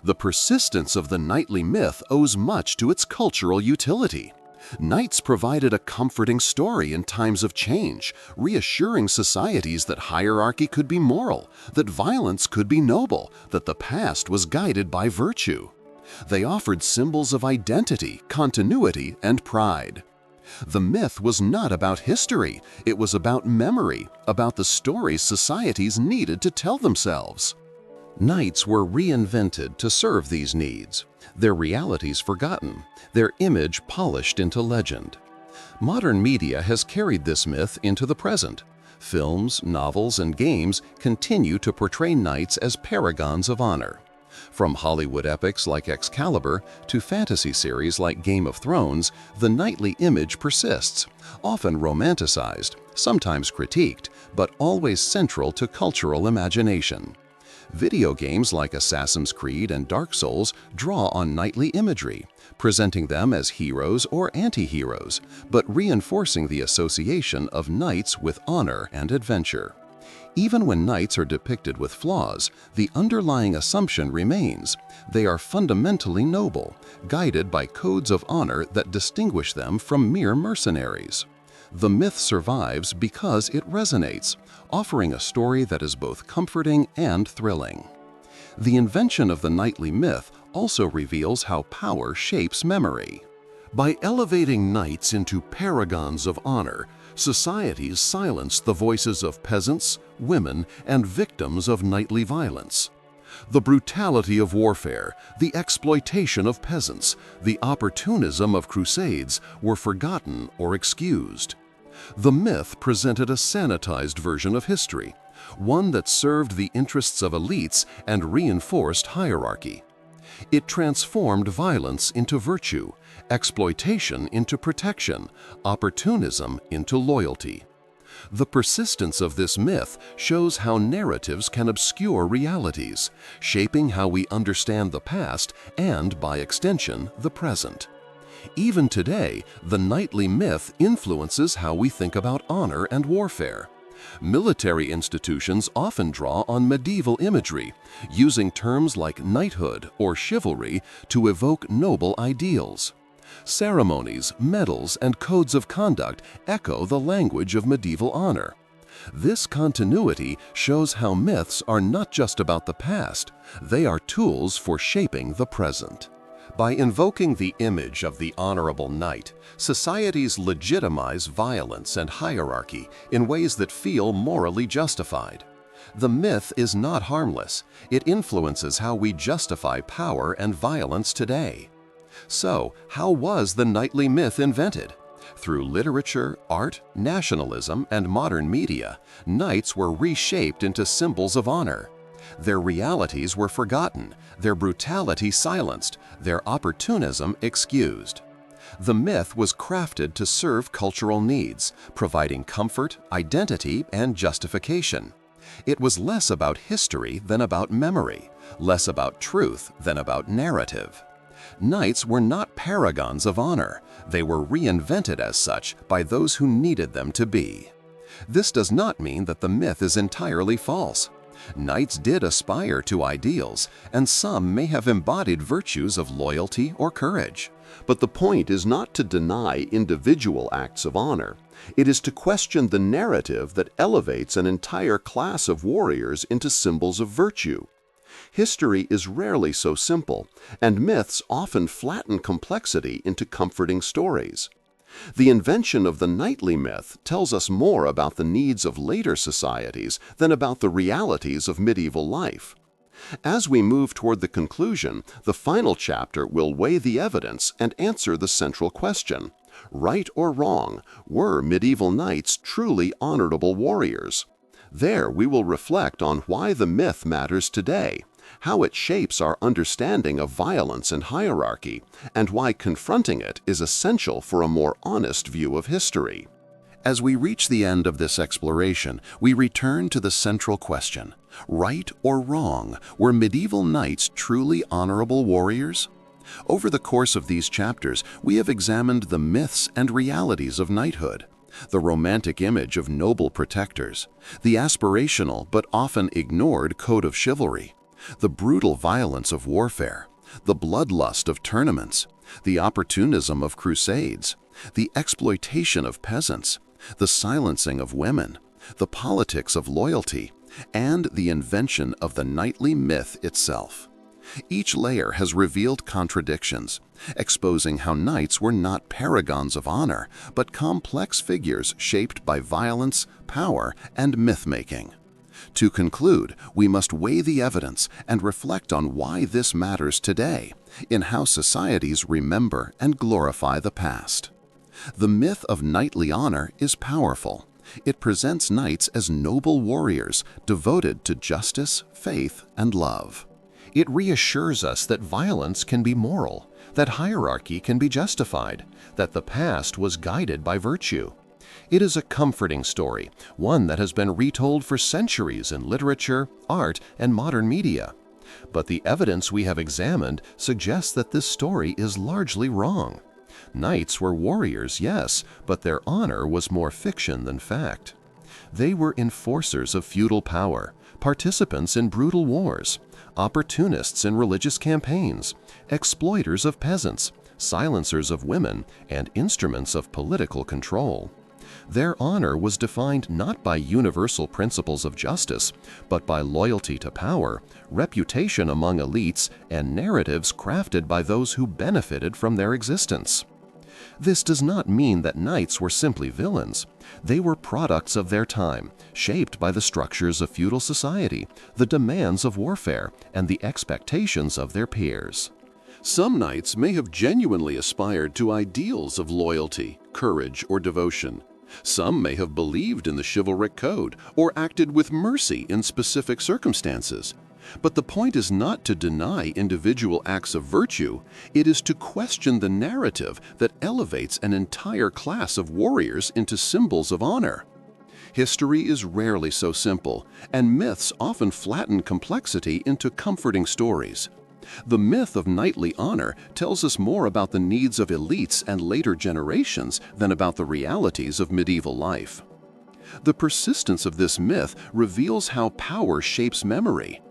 The persistence of the knightly myth owes much to its cultural utility. Knights provided a comforting story in times of change, reassuring societies that hierarchy could be moral, that violence could be noble, that the past was guided by virtue. They offered symbols of identity, continuity, and pride. The myth was not about history, it was about memory, about the stories societies needed to tell themselves. Knights were reinvented to serve these needs, their realities forgotten, their image polished into legend. Modern media has carried this myth into the present. Films, novels, and games continue to portray knights as paragons of honor. From Hollywood epics like Excalibur to fantasy series like Game of Thrones, the knightly image persists, often romanticized, sometimes critiqued, but always central to cultural imagination. Video games like Assassin's Creed and Dark Souls draw on knightly imagery, presenting them as heroes or anti-heroes, but reinforcing the association of knights with honor and adventure. Even when knights are depicted with flaws, the underlying assumption remains: they are fundamentally noble, guided by codes of honor that distinguish them from mere mercenaries. The myth survives because it resonates, offering a story that is both comforting and thrilling. The invention of the knightly myth also reveals how power shapes memory. By elevating knights into paragons of honor, societies silenced the voices of peasants, women, and victims of knightly violence. The brutality of warfare, the exploitation of peasants, the opportunism of crusades were forgotten or excused. The myth presented a sanitized version of history, one that served the interests of elites and reinforced hierarchy. It transformed violence into virtue, exploitation into protection, opportunism into loyalty. The persistence of this myth shows how narratives can obscure realities, shaping how we understand the past and, by extension, the present. Even today, the knightly myth influences how we think about honor and warfare. Military institutions often draw on medieval imagery, using terms like knighthood or chivalry to evoke noble ideals. Ceremonies, medals, and codes of conduct echo the language of medieval honor. This continuity shows how myths are not just about the past, they are tools for shaping the present. By invoking the image of the honorable knight, societies legitimize violence and hierarchy in ways that feel morally justified. The myth is not harmless. It influences how we justify power and violence today. So, how was the knightly myth invented? Through literature, art, nationalism, and modern media, knights were reshaped into symbols of honor. Their realities were forgotten, their brutality silenced, their opportunism excused. The myth was crafted to serve cultural needs, providing comfort, identity, and justification. It was less about history than about memory, less about truth than about narrative. Knights were not paragons of honor. They were reinvented as such by those who needed them to be. This does not mean that the myth is entirely false. Knights did aspire to ideals, and some may have embodied virtues of loyalty or courage. But the point is not to deny individual acts of honor. It is to question the narrative that elevates an entire class of warriors into symbols of virtue. History is rarely so simple, and myths often flatten complexity into comforting stories. The invention of the knightly myth tells us more about the needs of later societies than about the realities of medieval life. As we move toward the conclusion, the final chapter will weigh the evidence and answer the central question: right or wrong, were medieval knights truly honorable warriors? There we will reflect on why the myth matters today, how it shapes our understanding of violence and hierarchy, and why confronting it is essential for a more honest view of history. As we reach the end of this exploration, we return to the central question: right or wrong, were medieval knights truly honorable warriors? Over the course of these chapters, we have examined the myths and realities of knighthood, the romantic image of noble protectors, the aspirational but often ignored code of chivalry, the brutal violence of warfare, the bloodlust of tournaments, the opportunism of crusades, the exploitation of peasants, the silencing of women, the politics of loyalty, and the invention of the knightly myth itself. Each layer has revealed contradictions, exposing how knights were not paragons of honor, but complex figures shaped by violence, power, and myth-making. To conclude, we must weigh the evidence and reflect on why this matters today, in how societies remember and glorify the past. The myth of knightly honor is powerful. It presents knights as noble warriors devoted to justice, faith, and love. It reassures us that violence can be moral, that hierarchy can be justified, that the past was guided by virtue. It is a comforting story, one that has been retold for centuries in literature, art, and modern media. But the evidence we have examined suggests that this story is largely wrong. Knights were warriors, yes, but their honor was more fiction than fact. They were enforcers of feudal power, participants in brutal wars, opportunists in religious campaigns, exploiters of peasants, silencers of women, and instruments of political control. Their honor was defined not by universal principles of justice, but by loyalty to power, reputation among elites, and narratives crafted by those who benefited from their existence. This does not mean that knights were simply villains. They were products of their time, shaped by the structures of feudal society, the demands of warfare, and the expectations of their peers. Some knights may have genuinely aspired to ideals of loyalty, courage, or devotion. Some may have believed in the chivalric code or acted with mercy in specific circumstances. But the point is not to deny individual acts of virtue, it is to question the narrative that elevates an entire class of warriors into symbols of honor. History is rarely so simple, and myths often flatten complexity into comforting stories. The myth of knightly honor tells us more about the needs of elites and later generations than about the realities of medieval life. The persistence of this myth reveals how power shapes memory.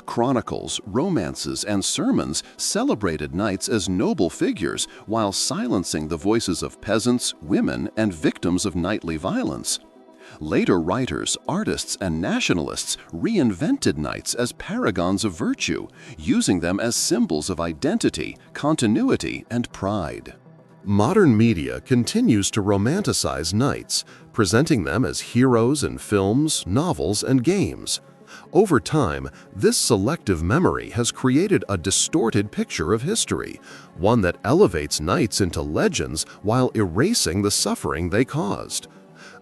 Chronicles, romances, and sermons celebrated knights as noble figures while silencing the voices of peasants, women, and victims of knightly violence. Later writers, artists, and nationalists reinvented knights as paragons of virtue, using them as symbols of identity, continuity, and pride. Modern media continues to romanticize knights, presenting them as heroes in films, novels, and games. Over time, this selective memory has created a distorted picture of history, one that elevates knights into legends while erasing the suffering they caused.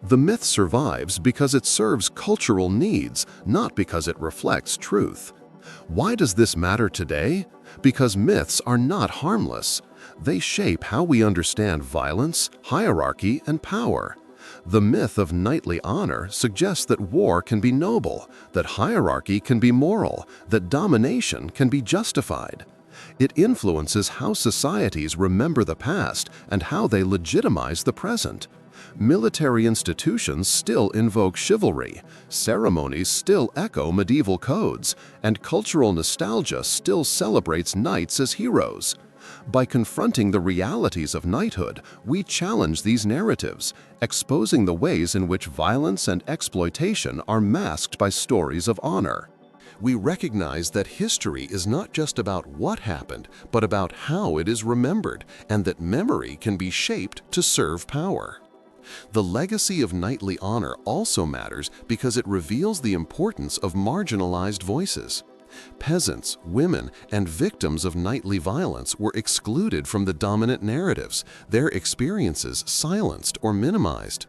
The myth survives because it serves cultural needs, not because it reflects truth. Why does this matter today? Because myths are not harmless. They shape how we understand violence, hierarchy, and power. The myth of knightly honor suggests that war can be noble, that hierarchy can be moral, that domination can be justified. It influences how societies remember the past and how they legitimize the present. Military institutions still invoke chivalry, ceremonies still echo medieval codes, and cultural nostalgia still celebrates knights as heroes. By confronting the realities of knighthood, we challenge these narratives, exposing the ways in which violence and exploitation are masked by stories of honor. We recognize that history is not just about what happened, but about how it is remembered, and that memory can be shaped to serve power. The legacy of knightly honor also matters because it reveals the importance of marginalized voices. Peasants, women, and victims of knightly violence were excluded from the dominant narratives, their experiences silenced or minimized.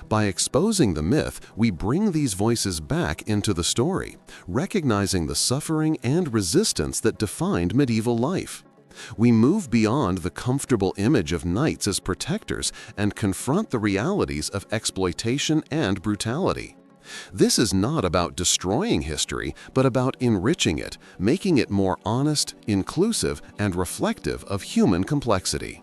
By exposing the myth, we bring these voices back into the story, recognizing the suffering and resistance that defined medieval life. We move beyond the comfortable image of knights as protectors and confront the realities of exploitation and brutality. This is not about destroying history, but about enriching it, making it more honest, inclusive, and reflective of human complexity.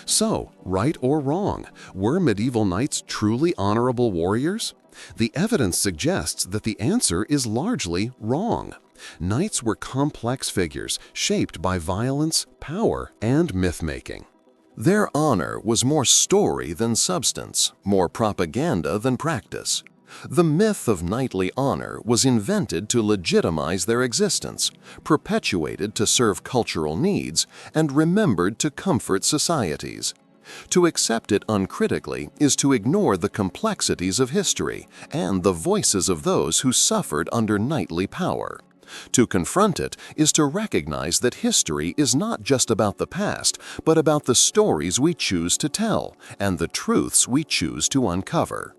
So, right or wrong, were medieval knights truly honorable warriors? The evidence suggests that the answer is largely wrong. Knights were complex figures shaped by violence, power, and myth-making. Their honor was more story than substance, more propaganda than practice. The myth of knightly honor was invented to legitimize their existence, perpetuated to serve cultural needs, and remembered to comfort societies. To accept it uncritically is to ignore the complexities of history and the voices of those who suffered under knightly power. To confront it is to recognize that history is not just about the past, but about the stories we choose to tell and the truths we choose to uncover.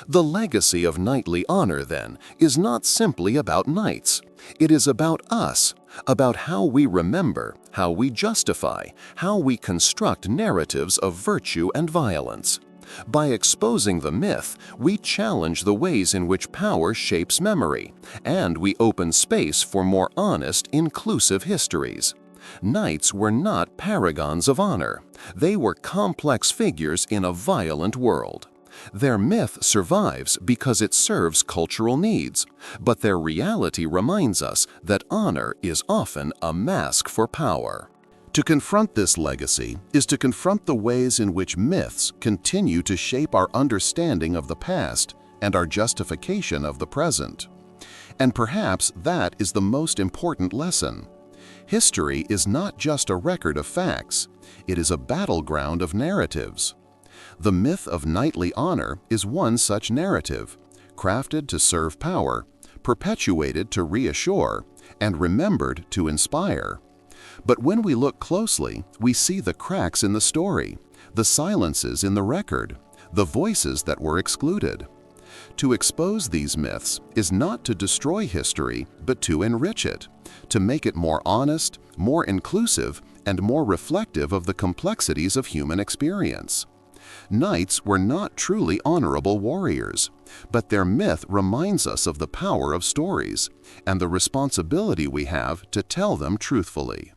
The legacy of knightly honor, then, is not simply about knights. It is about us, about how we remember, how we justify, how we construct narratives of virtue and violence. By exposing the myth, we challenge the ways in which power shapes memory, and we open space for more honest, inclusive histories. Knights were not paragons of honor. They were complex figures in a violent world. Their myth survives because it serves cultural needs, but their reality reminds us that honor is often a mask for power. To confront this legacy is to confront the ways in which myths continue to shape our understanding of the past and our justification of the present. And perhaps that is the most important lesson. History is not just a record of facts, it is a battleground of narratives. The myth of knightly honor is one such narrative, crafted to serve power, perpetuated to reassure, and remembered to inspire. But when we look closely, we see the cracks in the story, the silences in the record, the voices that were excluded. To expose these myths is not to destroy history, but to enrich it, to make it more honest, more inclusive, and more reflective of the complexities of human experience. Knights were not truly honorable warriors, but their myth reminds us of the power of stories and the responsibility we have to tell them truthfully.